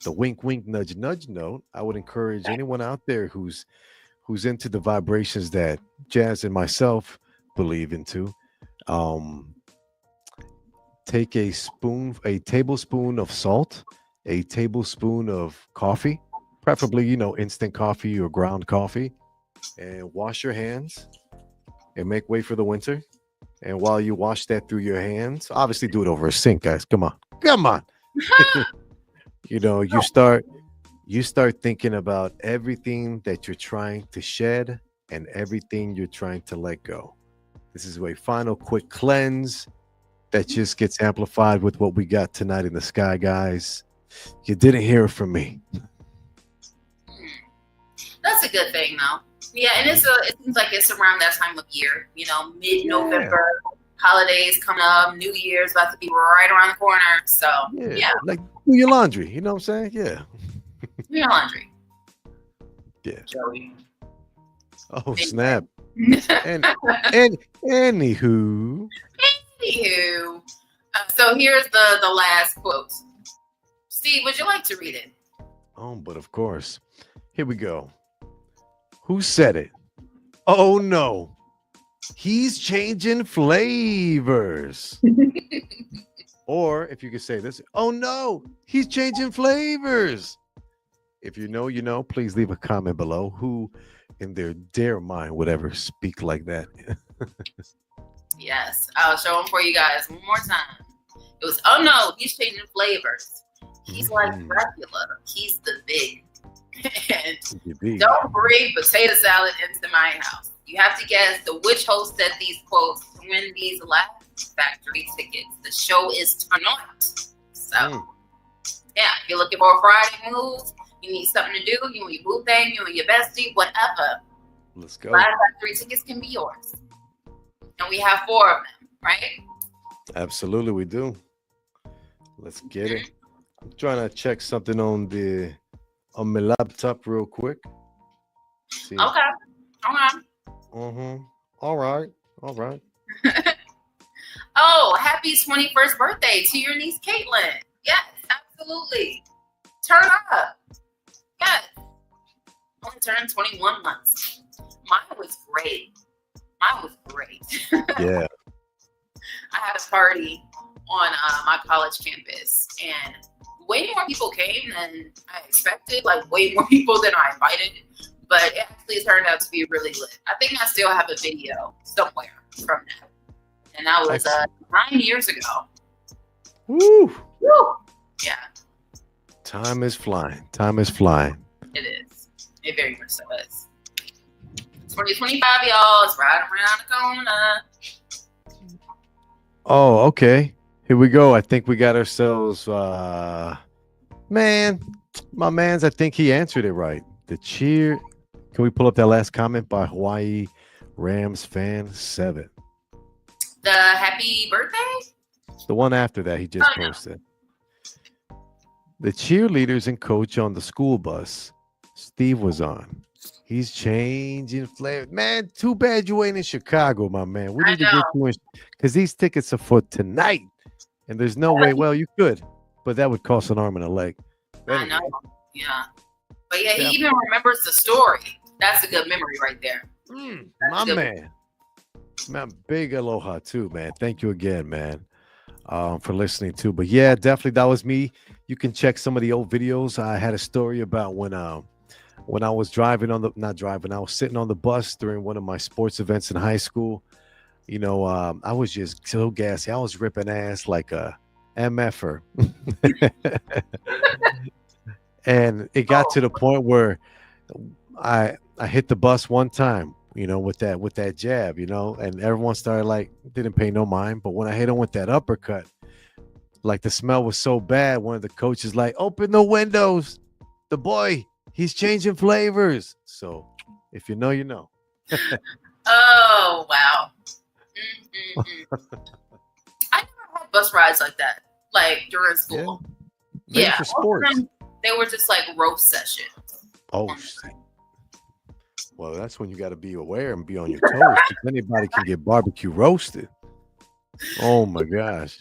wink wink nudge nudge note, I would encourage anyone out there who's into the vibrations that Jazz and myself believe into, take a tablespoon of salt, a tablespoon of coffee, preferably, instant coffee or ground coffee, and wash your hands and make way for the winter. And while you wash that through your hands, obviously do it over a sink, guys. Come on. You start thinking about everything that you're trying to shed and everything you're trying to let go. This is a final quick cleanse that just gets amplified with what we got tonight in the sky, guys. You didn't hear it from me. That's a good thing, though. Yeah, and it seems like it's around that time of year. Mid-November, holidays coming up, New Year's about to be right around the corner. So yeah. Like do your laundry. You know what I'm saying? Yeah. Do your laundry. Yeah. Joey. Oh snap. and anywho. So here's the last quote. Steve, would you like to read it? Oh, but of course. Here we go. Who said it? Oh no. He's changing flavors. Or if you could say this, oh no, he's changing flavors. If you know, please leave a comment below. Who in their dare mind would ever speak like that? Yes, I'll show them for you guys one more time. It was, oh no, he's changing flavors. He's like Dracula. He's the big. And don't bring potato salad into my house. You have to guess the which host said these quotes to win these Laugh Factory tickets. The show is tonight. So, yeah, if you're looking for a Friday move, you need something to do, you and your boo thing, you and your bestie, whatever. Let's go. Laugh Factory tickets can be yours. And we have 4 of them, right? Absolutely, we do. Let's get it. I'm trying to check something on my laptop real quick. See. Okay. Mm-hmm. All right. Oh, happy 21st birthday to your niece Caitlin. Yes, absolutely. Turn up. Yes. Only turned 21 months. Mine was great. Yeah. I had a party on my college campus, and way more people came than I expected. Like way more people than I invited. But it actually turned out to be really lit. I think I still have a video somewhere from that. And that was 9 years ago. Woo! Yeah. Time is flying. It is. It very much so is. 2025, y'all. It's right around the corner. Oh, okay. Here we go. I think we got ourselves my man's, I think he answered it right. The cheer. Can we pull up that last comment by Hawaii Rams fan 7? The happy birthday? The one after that he just posted. The cheerleaders and coach on the school bus Steve was on. He's changing flavor. Man, too bad you ain't in Chicago, my man. We need to get you in because these tickets are for tonight. And there's no way. Well, you could, but that would cost an arm and a leg. I know. Yeah. But yeah, he even remembers the story. That's a good memory right there. My man. Man, big aloha too, man. Thank you again, man, for listening too. But yeah, definitely that was me. You can check some of the old videos. I had a story about when I was I was sitting on the bus during one of my sports events in high school. You know, I was just so gassy. I was ripping ass like a MFer. And it got to the point where I hit the bus one time, you know, with that jab, you know, and everyone started like didn't pay no mind. But when I hit him with that uppercut, like the smell was so bad, one of the coaches like, open the windows. The boy, he's changing flavors. So if you know, you know. Oh wow. I never had bus rides like that, like during school. Yeah, for sports. They were just like roast sessions. Oh, well, that's when you got to be aware and be on your toes. Anybody can get barbecue roasted. Oh my gosh.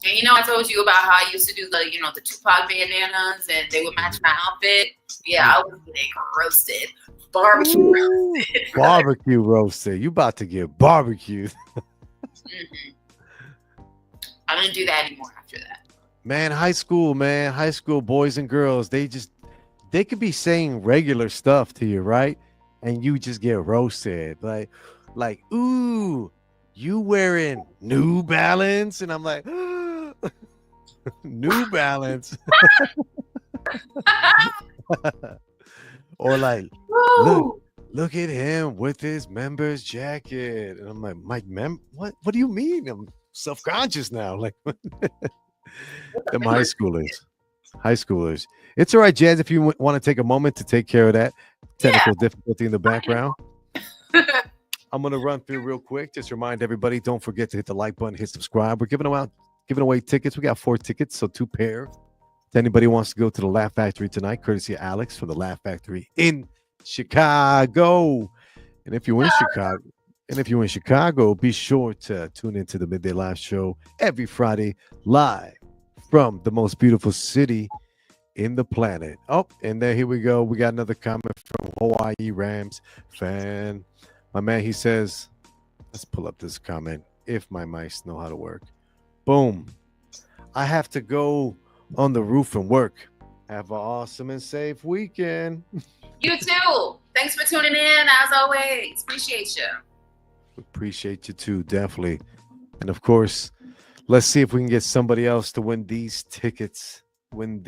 And you know, I told you about how I used to do the Tupac bandanas and they would match my outfit. Yeah, I was getting roasted. Barbecue roasted. Barbecue roasted. You about to get barbecued. I didn't do that anymore after that. Man, high school boys and girls, they could be saying regular stuff to you, right? And you just get roasted. Like, ooh, you wearing New Balance? And I'm like, New Balance. Or like, look at him with his members jacket. And I'm like, what do you mean? I'm self-conscious now. Like, them high schoolers. It's all right, Jazz, if you want to take a moment to take care of that technical difficulty in the background. I'm going to run through real quick. Just remind everybody, don't forget to hit the like button, hit subscribe. We're giving away tickets. We got 4 tickets, so 2 pair. If anybody wants to go to the Laugh Factory tonight, courtesy of Alex from the Laugh Factory in Chicago. And if you're in Chicago, be sure to tune into the Midday Live Show every Friday live from the most beautiful city in the planet. Oh, and there, here we go. We got another comment from Hawaii Rams fan. My man, he says, let's pull up this comment. If my mice know how to work. Boom. I have to go on the roof and work. Have an awesome and safe weekend. You too. Thanks for tuning in, as always. Appreciate you. Appreciate you too, definitely. And of course, let's see if we can get somebody else to win these tickets. I mean,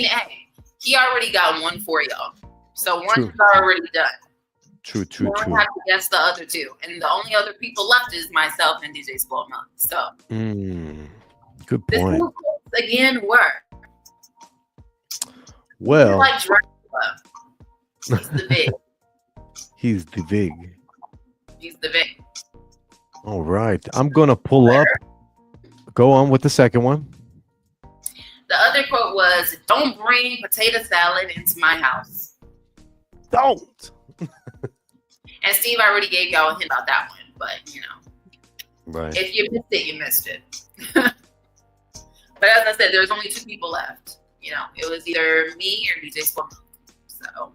hey, he already got one for y'all. So one is already done. True. We have to guess the other 2. And the only other people left is myself and DJ Spoiled Milk. So good point. This again work. Well, like Dracula. He's the big. He's the big. He's the Vic. All right. I'm going to pull up. Go on with the second one. The other quote was, "Don't bring potato salad into my house." Don't. And Steve, I already gave y'all a hint about that one, but you know, Right. if you missed it, you missed it. But as I said, there's only 2 people left. You know, it was either me or DJ Smoke. So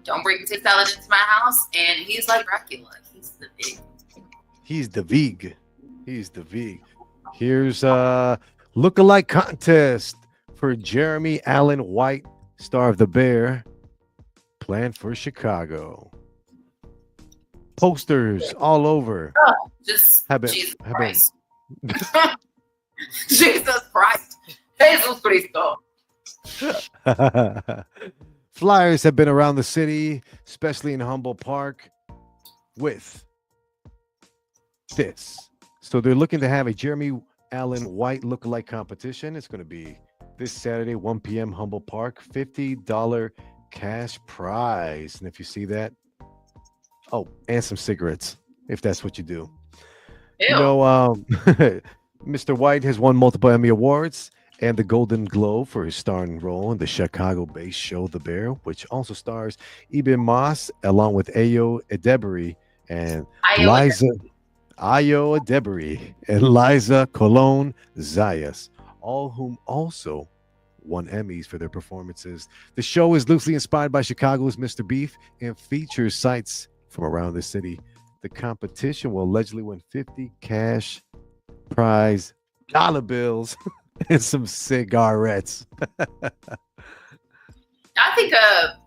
don't bring potato salad into my house. And he's like Dracula. He's the big. He's the Vig. He's the Vig. Here's a lookalike contest for Jeremy Allen White, star of The Bear, planned for Chicago. Posters all over. Oh, just Have been- Jesus have Christ. Jesus Christ. Jesus Cristo. Flyers have been around the city, especially in Humboldt Park, with this. So they're looking to have a Jeremy Allen White lookalike competition. It's going to be this Saturday, 1 p.m. Humboldt Park, $50 cash prize. And if you see that, oh, and some cigarettes, if that's what you do. Ew. You know, Mr. White has won multiple Emmy Awards and the Golden Globe for his starring role in the Chicago-based show The Bear, which also stars Eben Moss along with Ayo Edebiri and Ayo Edebiri and Liza Colon Zayas, all whom also won Emmys for their performances. The show is loosely inspired by Chicago's Mr. Beef and features sights from around the city. The competition will allegedly win 50 cash prize dollar bills and some cigarettes. I think a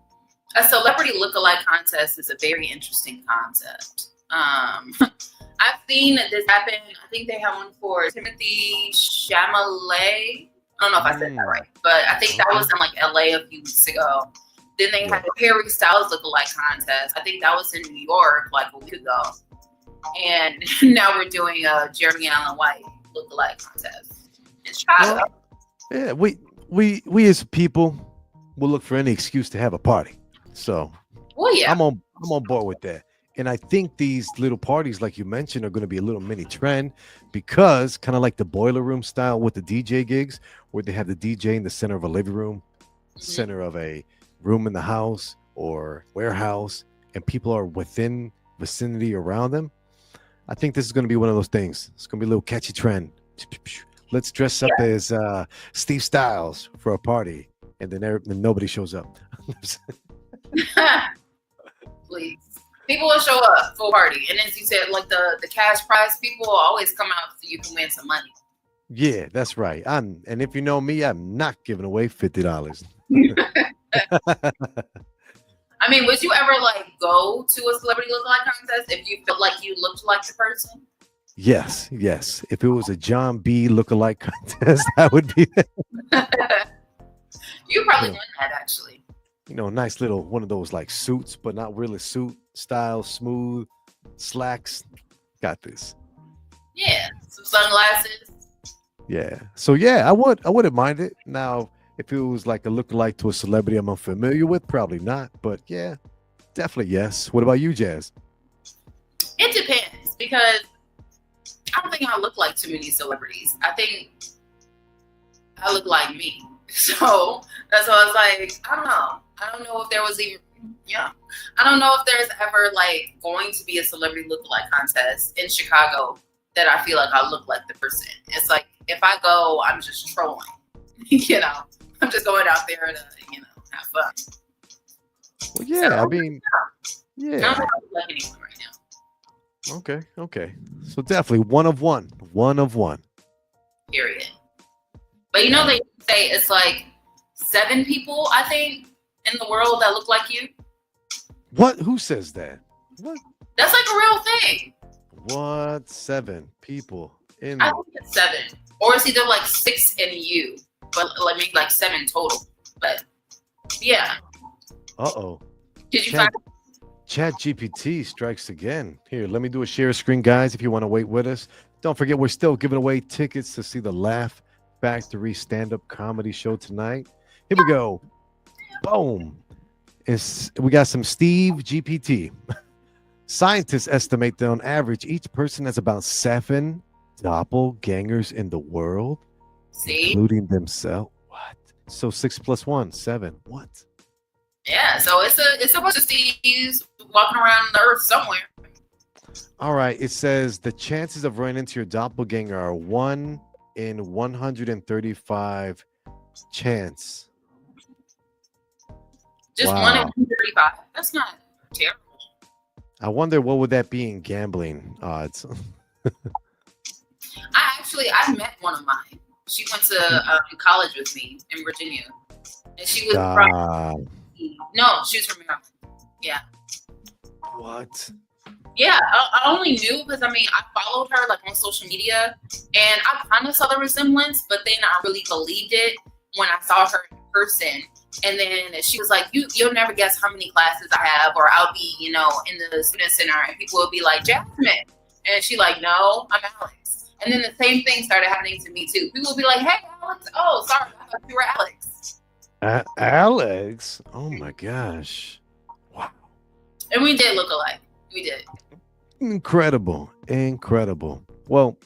celebrity lookalike contest is a very interesting concept. I've seen this happen. I think they had one for Timothy Chalamet. I don't know if I said that right, but I think that was in like LA a few weeks ago. Then they had a Harry Styles lookalike contest. I think that was in New York like a week ago. And now we're doing a Jeremy Allen White lookalike contest in Chicago. Yeah, we as people will look for any excuse to have a party. So Well, yeah. I'm on board with that. And I think these little parties, like you mentioned, are going to be a little mini trend because kind of like the boiler room style with the DJ gigs, where they have the DJ in the center of a living room, center of a room in the house or warehouse, and people are within vicinity around them. I think this is going to be one of those things. It's going to be a little catchy trend. Let's dress up as Steve Styles for a party, and then nobody shows up. Please. People will show up for a party. And as you said, like the cash prize, people will always come out so you can win some money. Yeah, that's right. And if you know me, I'm not giving away $50. I mean, would you ever like go to a celebrity lookalike contest if you felt like you looked like the person? Yes. If it was a John B. lookalike contest, I would be there. You probably done that actually. You know, nice little one of those like suits, but not really suit style, smooth slacks. Got this. Yeah, some sunglasses. Yeah. So yeah, I wouldn't mind it. Now, if it was like a lookalike to a celebrity I'm unfamiliar with, probably not. But yeah, definitely yes. What about you, Jazz? It depends because I don't think I look like too many celebrities. I think I look like me. So that's why I was like, I don't know. I don't know if there was even, I don't know if there's ever like going to be a celebrity lookalike contest in Chicago that I feel like I look like the person. It's like, if I go, I'm just trolling, I'm just going out there to, have fun. Well, yeah, So, I mean, I don't yeah. think I look like anyone right now, Okay. So definitely one of one. period. But they say it's like 7 people, I think, in the world that look like you. What? Who says that? What? That's like a real thing. What? 7 people in? I think it's 7. Or it's either like 6 in you, but maybe like 7 total. But yeah. Uh-oh. Did you find Chat GPT strikes again. Here, let me do a share screen, guys, if you want to wait with us. Don't forget, we're still giving away tickets to see the Laugh Factory stand-up comedy show tonight. Here we go. Boom. We got some Steve GPT. Scientists estimate that on average, each person has about 7 doppelgangers in the world, See? including themselves. What? So 6 plus 1, 7. What? Yeah, so it's a bunch of Steves walking around the earth somewhere. All right. It says the chances of running into your doppelganger are 1 in 135 chance. Just Wow. 1 in 135. That's not terrible. I wonder what would that be in gambling odds. I met one of mine. She went to college with me in Virginia, and she was from, no, she was from Maryland. Yeah. What? Yeah, I only knew because I followed her like on social media, and I kind of saw the resemblance, but then I really believed it when I saw her in person. And then she was like, "You'll never guess how many classes I have, or I'll be, in the student center, and people will be like, Jasmine," and she like, "No, I'm Alex." And then the same thing started happening to me too. People will be like, "Hey, Alex." "Oh, sorry, I thought you were Alex." Alex? Oh my gosh! Wow! And we did look alike. We did. Incredible! Well,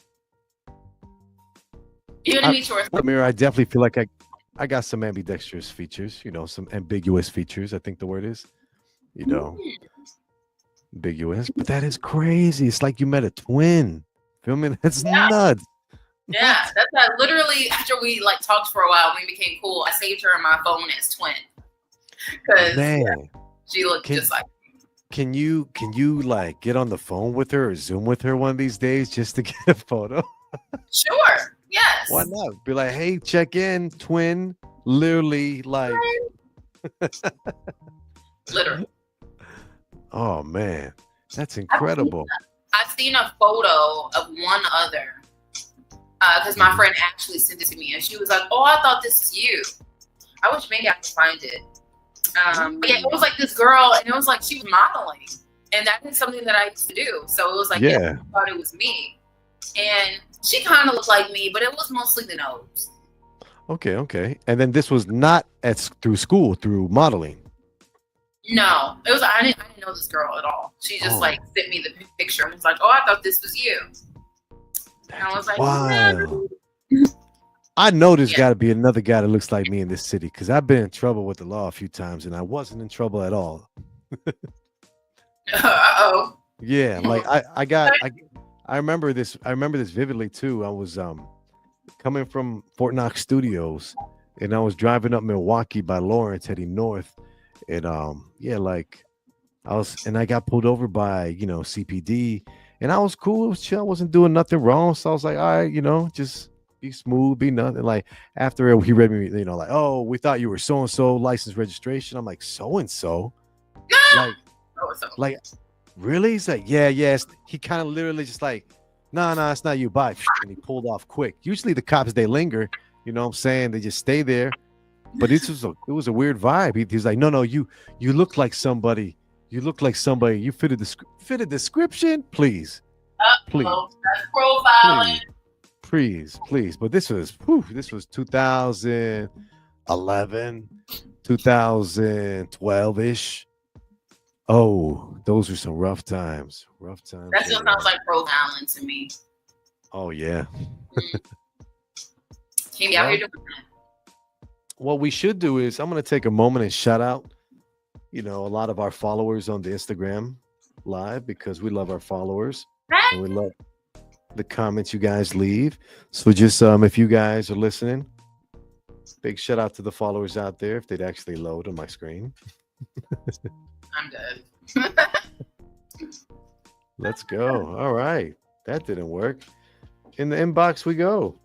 Even to meet yours. Amir, I definitely feel like I got some ambidextrous features, some ambiguous features, I think the word is, ambiguous. But that is crazy. It's like you met a twin. Feel me? That's nuts. Yeah, that's literally after we like talked for a while, we became cool. I saved her in my phone as twin because she looked just like me. Can you like get on the phone with her or Zoom with her one of these days just to get a photo? Sure. Yes. Why not? Be like, hey, check in, twin. Literally, like. Literally. Oh man, that's incredible. I've seen a photo of one other because my friend actually sent it to me, and she was like, "Oh, I thought this was you." I wish maybe I could find it. But yeah, it was like this girl, and it was like she was modeling, and that is something that I used to do. So it was like, yeah, I thought it was me, and she kind of looked like me, but it was mostly the nose. Okay. And then this was not through school, through modeling. No, it was. I didn't know this girl at all. She just like sent me the picture and was like, "Oh, I thought this was you." And I was like, "Wow." I know there's got to be another guy that looks like me in this city because I've been in trouble with the law a few times and I wasn't in trouble at all. Uh-oh. Yeah, like I remember this. I remember this vividly too. I was coming from Fort Knox Studios, and I was driving up Milwaukee by Lawrence, heading north, and I got pulled over by CPD, and I was cool. It was chill. I wasn't doing nothing wrong, so I was like, all right, just be smooth, be nothing. Like after he read me, like, oh, we thought you were so and so, license registration. I'm like, so and so, like. Really? He's like, yeah. He kind of literally just like, nah, it's not you. Bye. And he pulled off quick. Usually the cops, they linger. You know what I'm saying? They just stay there. But it was a weird vibe. He's like, no, you look like somebody. You look like somebody. You fitted the description. Please. Please. That's profiling. Please. But this was 2011, 2012-ish. Oh, those were some rough times. That still sounds like profiling to me. Oh yeah. Can't be out here doing that. What we should do is I'm gonna take a moment and shout out, a lot of our followers on the Instagram live because we love our followers and we love the comments you guys leave. So just if you guys are listening, big shout out to the followers out there if they'd actually load on my screen. I'm good. Let's go. All right. That didn't work. In the inbox we go.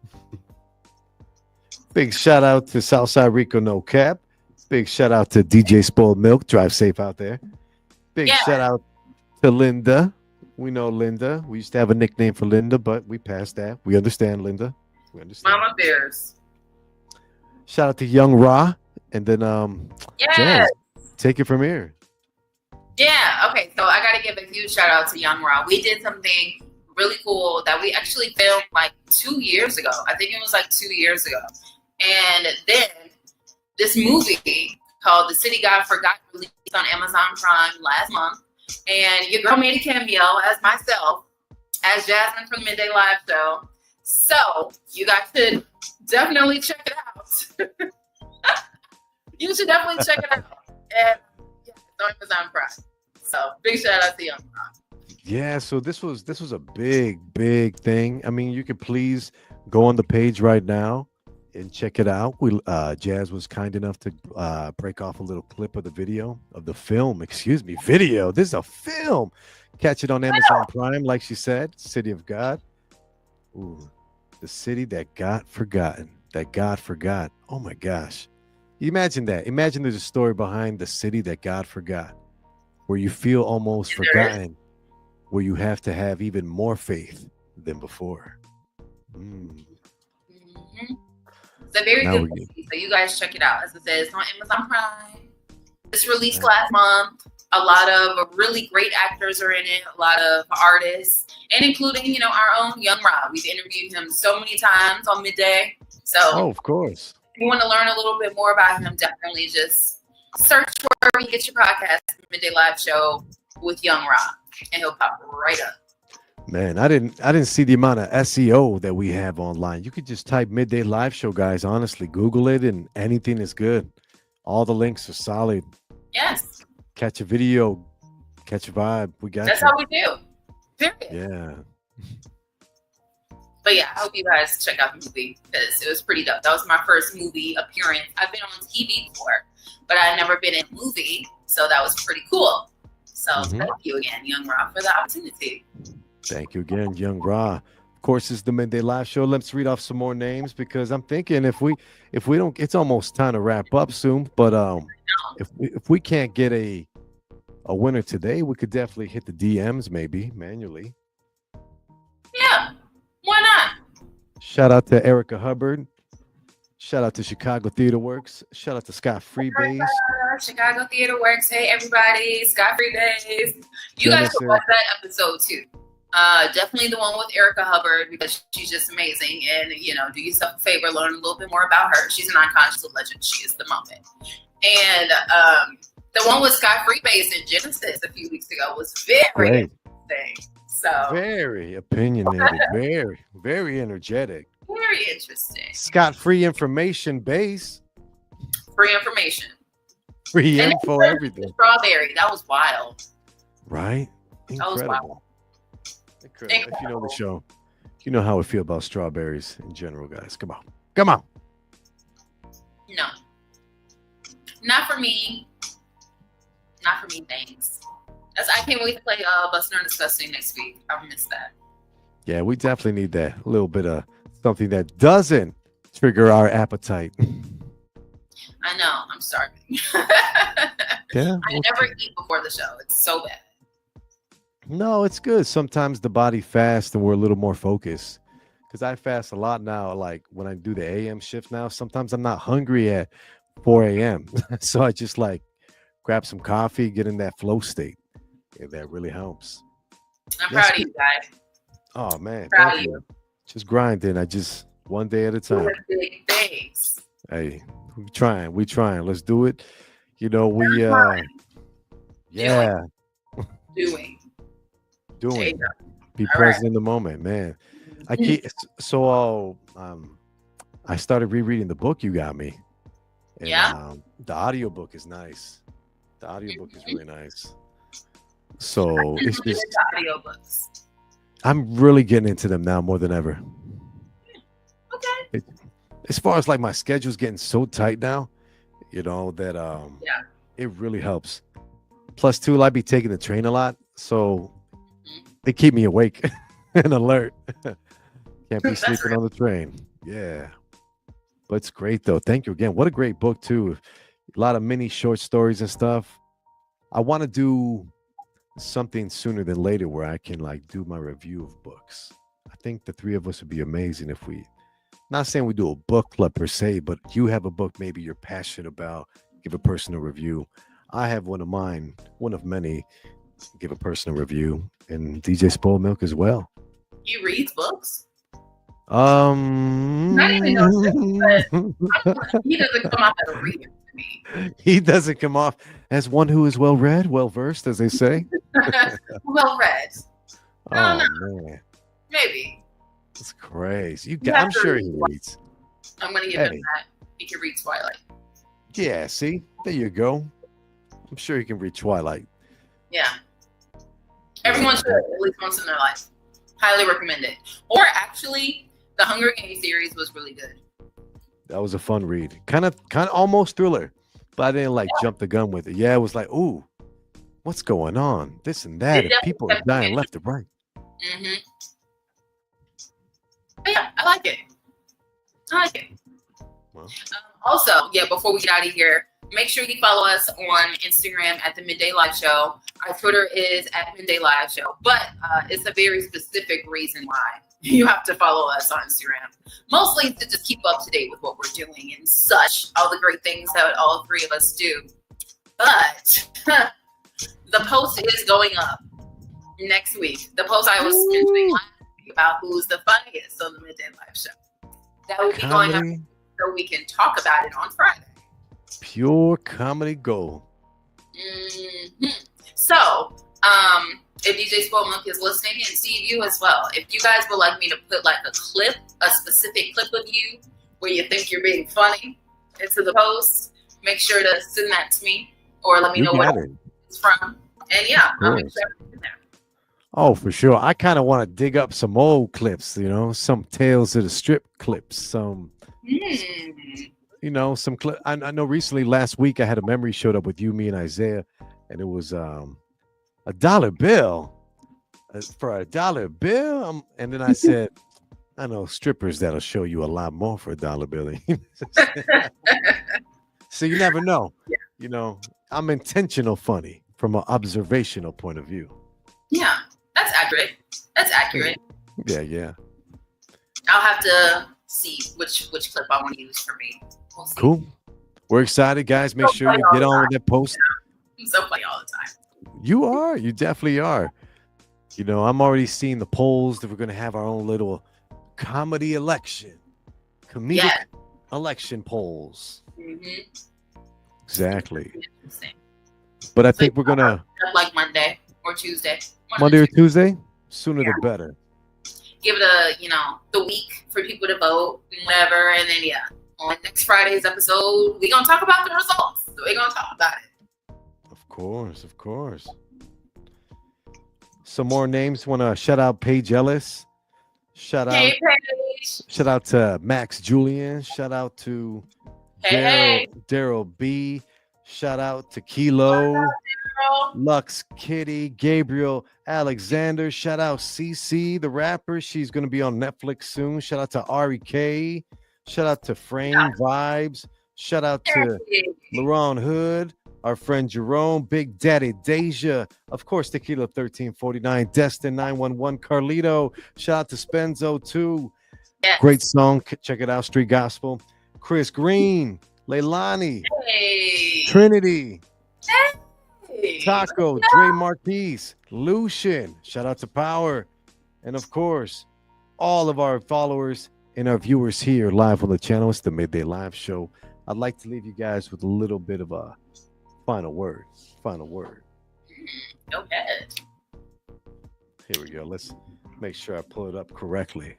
Big shout out to Southside Rico No Cap. Big shout out to DJ Spoiled Milk. Drive safe out there. Big shout out to Linda. We know Linda. We used to have a nickname for Linda, but we passed that. We understand, Linda. We understand. Mama Bears. Shout out to Young Ra. And then Jen, take it from here. Yeah, okay, so I gotta give a huge shout out to Young Ra. We did something really cool that we actually filmed like 2 years ago. I think it was like 2 years ago. And then this movie called The City God Forgot released on Amazon Prime last month. And your girl made a cameo as myself, as Jasmine from the Midday Live Show. So you guys should definitely check it out. You should definitely check it out. And yeah, it's on Amazon Prime. So big shout out to Young Rock. Yeah, so this was a big thing. I mean, you could please go on the page right now and check it out. Jazz was kind enough to break off a little clip of the film. Excuse me, video. This is a film. Catch it on Amazon Prime, like she said. City of God. Ooh, the city that got forgotten. That God forgot. Oh my gosh. You imagine that. Imagine there's a story behind the city that God forgot, where you feel almost forgotten, where you have to have even more faith than before. Mm-hmm. It's a very good movie, so you guys check it out. As it says, on Amazon Prime. It's released last month. A lot of really great actors are in it. A lot of artists, and including, our own Young Rob. We've interviewed him so many times on Midday. So, of course. If you want to learn a little bit more about him, definitely just search wherever you get your podcast, Midday Live Show with Young Rob, and he'll pop right up. Man, I didn't see the amount of SEO that we have online. You could just type Midday Live Show, guys. Honestly, Google it, and anything is good. All the links are solid. Yes. Catch a video, catch a vibe. We got That's you. how we do. Period. Yeah. But yeah, I hope you guys check out the movie because it was pretty dope. That was my first movie appearance. I've been on TV before, but I've never been in a movie, so that was pretty cool. So thank you again, Young Ra, for the opportunity. Thank you again, Young Ra. Of course, it's the Midday Live Show. Let's read off some more names because I'm thinking if we don't, it's almost time to wrap up soon. But if we can't get a winner today, we could definitely hit the DMs maybe manually. Yeah, why not? Shout out to Erica Hubbard. Shout out to Chicago Theater Works. Shout out to Scott Freebase. Chicago Theater Works. Hey everybody, Scott Freebase. You guys should watch that episode too. Definitely the one with Erica Hubbard because she's just amazing. And do yourself a favor, learn a little bit more about her. She's an unconscious legend. She is the moment. And the one with Scott Freebase in Genesis a few weeks ago was very interesting. So very opinionated, very, very energetic. Very interesting. Scott Free Information Base. Free information. Free info, everything. Strawberry. That was wild. Right? Incredible. That was wild. Incredible. If you know the show, you know how I feel about strawberries in general, guys. Come on. Come on. No. Not for me. Not for me, thanks. I can't wait to play Bustin' or Disgusting next week. I miss that. Yeah, we definitely need that. A little bit of something that doesn't trigger our appetite. I know. I'm starving. Yeah. I never eat before the show. It's so bad. No, it's good. Sometimes the body fasts and we're a little more focused. Because I fast a lot now. Like when I do the AM shift now, sometimes I'm not hungry at 4 a.m. So I just grab some coffee, get in that flow state. Yeah, that really helps. I'm proud of you, guys. Oh, man. Proud of you. Just grinding. I just one day at a time. Big things. Hey, we trying. Let's do it. Doing. Be present in the moment, man. I keep I started rereading the book you got me. And, the audiobook is nice. The audiobook is really nice. So it's just audiobooks. I'm really getting into them now more than ever. Okay. As far as my schedule's getting so tight now, that it really helps. Plus, too, I be taking the train a lot, so they keep me awake and alert. Can't be sleeping on the train. Yeah, but it's great though. Thank you again. What a great book too. A lot of mini short stories and stuff. I want to do something sooner than later where I can do my review of books. I think the three of us would be amazing if we, not saying we do a book club per se, but you have a book maybe you're passionate about, give a personal review. I have one of mine, one of many, give a personal review, and DJ Spoiled Milk as well. He reads books? Not even know, but he doesn't come off as a reader to me. He doesn't come off As one who is well read, well versed, as they say. Well read. I don't Oh know. man, Maybe. that's crazy. You have I'm to sure read he Twilight. reads. I'm gonna give Hey, him that. He can read Twilight. yeah. See, there you go. I'm sure he can read Twilight. Yeah. Everyone should at least once in their life. Highly recommend it. Or actually, the Hunger Games series was really good. That was a fun read. Kind of almost thriller, but I didn't like jump the gun with it. Yeah, it was like, ooh, what's going on? This and that. It And people are definitely kept me dying left and right. Mm-hmm. But yeah, I like it. I like it. Well. Also, yeah, before we get out of here, make sure you follow us on Instagram at the Midday Live Show. Our Twitter is at Midday Live Show, but it's a very specific reason why you have to follow us on Instagram. Mostly to just keep up to date with what we're doing and such, all the great things that all three of us do. But the post is going up next week. The post I was mentioning last week about who's the funniest on the Midday Live Show. That will be going up Comedy, so we can talk about it on Friday. pure comedy gold. hmm So, if DJ Spolmunk is listening, and see you as well, if you guys would like me to put like a specific clip of you where you think you're being funny into the post, make sure to send that to me or let me You know got what it. it's from. And yeah, I'll make course. sure it's in there. Oh, for sure. I kind of want to dig up some old clips, some Tales of the Strip clips, some, some clip. I know recently last week I had a memory showed up with you, me, and Isaiah, and it was a dollar bill. For a dollar bill, and then I said, I know strippers that'll show you a lot more for a dollar bill. So you never know. Yeah. I'm intentional funny from an observational point of view. Yeah, that's accurate. That's accurate. Yeah. I'll have to see which clip I want to use for me. We'll see. Cool. We're excited, guys. Make sure you get on with that post. I'm so funny all the time. You are. You definitely are. I'm already seeing the polls that we're going to have our own little comedy election, comedic election polls. Mm-hmm. Exactly. Interesting. But I think we're going to like Monday or Tuesday. Monday or Tuesday, sooner the better. Give it the week for people to vote and whatever. And then, on next Friday's episode, we're going to talk about the results. So we're going to talk about it. Of course. Some more names. Want to shout out Paige Ellis. Shout out to Max Julian. Shout out to Daryl B. Shout out to Kilo. Lux Kitty, Gabriel Alexander. Shout out CC, the rapper. She's going to be on Netflix soon. Shout out to Ari K. Shout out to Frame Vibes. Shout out to Laron Hood, our friend Jerome, Big Daddy Deja, of course, Tequila 1349, Destin 911, Carlito. Shout out to Spenzo too. Yes. Great song. Check it out. Street Gospel. Chris Green, Leilani, Trinity. Taco, Dre Marquise, Lucian, shout out to Power, and of course, all of our followers and our viewers here live on the channel. It's the Midday Live Show. I'd like to leave you guys with a little bit of a final word. Go ahead. Here we go. Let's make sure I pull it up correctly.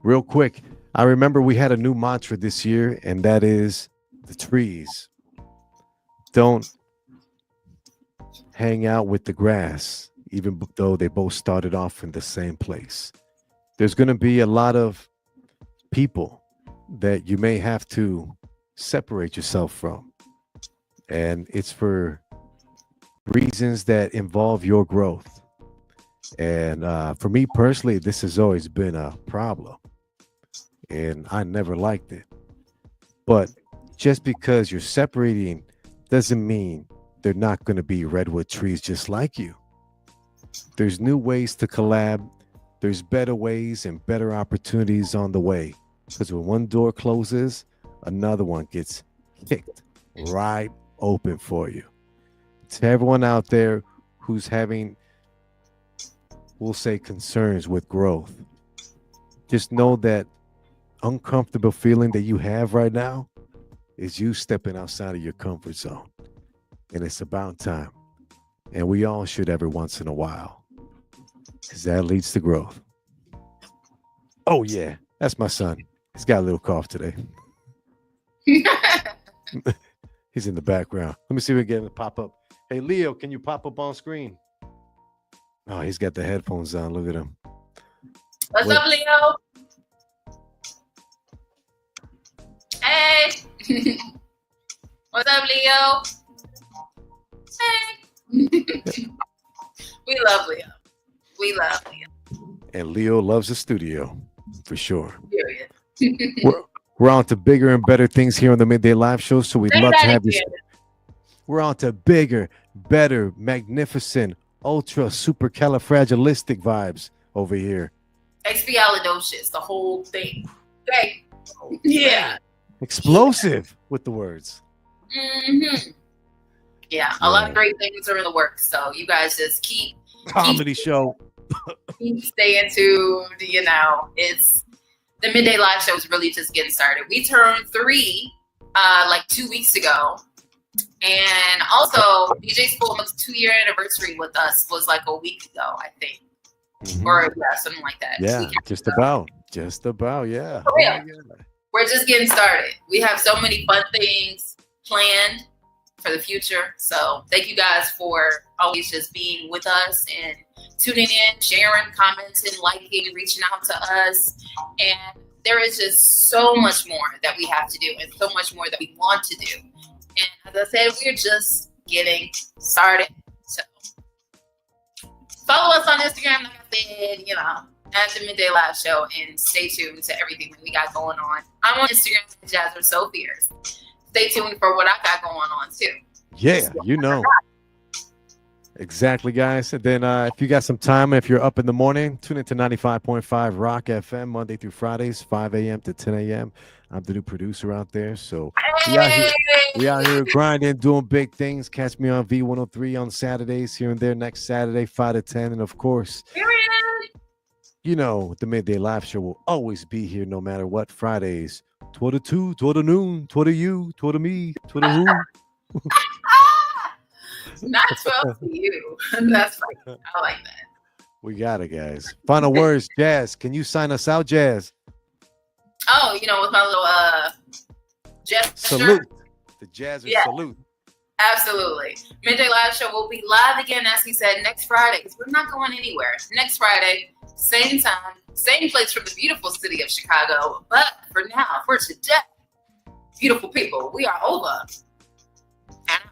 Real quick, I remember we had a new mantra this year, and that is the trees don't hang out with the grass, even though they both started off in the same place. There's going to be a lot of people that you may have to separate yourself from. And it's for reasons that involve your growth. And for me personally, this has always been a problem. And I never liked it. But just because you're separating doesn't mean they're not going to be redwood trees just like you. There's new ways to collab. There's better ways and better opportunities on the way. Because when one door closes, another one gets kicked right open for you. To everyone out there who's having, we'll say, concerns with growth, just know that uncomfortable feeling that you have right now is you stepping outside of your comfort zone. And it's about time. And we all should every once in a while. Because that leads to growth. Oh, yeah. That's my son. He's got a little cough today. He's in the background. Let me see if we can get him to pop up. Hey, Leo, can you pop up on screen? Oh, he's got the headphones on. Look at him. What's up, Leo? Hey. What's up, Leo? Hey. We love Leo. We love Leo. And Leo loves the studio, for sure. Period. We're on to bigger and better things here on the Midday Live Show, so we'd love to have you. We're on to bigger, better, magnificent, ultra, supercalifragilistic vibes over here. Expialidocious, the whole thing. Okay. Yeah. Explosive with the words. Mm-hmm. Yeah, a lot of great things are in the works, so you guys just keep show. Keep staying tuned. You know, it's the Midday Live Show is really just getting started. We turned 3 like 2 weeks ago. And also, DJ Spoolman's 2-year anniversary with us was like a week ago, I think. Mm-hmm. Or yeah, something like that. Yeah, just about, yeah. For real. We're just getting started. We have so many fun things planned for the future. So thank you guys for always just being with us and tuning in, sharing, commenting, liking, reaching out to us. And there is just so much more that we have to do and so much more that we want to do. And as I said, we're just getting started. So follow us on Instagram, like I said, you know, at the Midday Live Show, and stay tuned to everything that we got going on. I'm on Instagram at Jasmine So Fierce. Stay tuned for what I got going on too. Yeah, you know. Exactly, guys. And then if you got some time, if you're up in the morning, tune into 95.5 Rock FM Monday through Fridays, 5 a.m. to 10 a.m. I'm the new producer out there. So we out here grinding, doing big things. Catch me on V103 on Saturdays, here and there next Saturday, 5 to 10. And of course, you know, the Midday Live Show will always be here no matter what. Fridays, 12 to 2, 12 to noon, 12 to you, 12 to me, 12 to who? Not 12 to you. That's funny. I like that. We got it, guys. Final words, Jazz. Can you sign us out, Jazz? Oh, you know, with my little gesture. Salute. The Jazzer salute. Absolutely. Midday Live Show will be live again, as we said, next Friday, because we're not going anywhere. Next Friday, same time, same place from the beautiful city of Chicago. But for now, for today, beautiful people, we are over and out.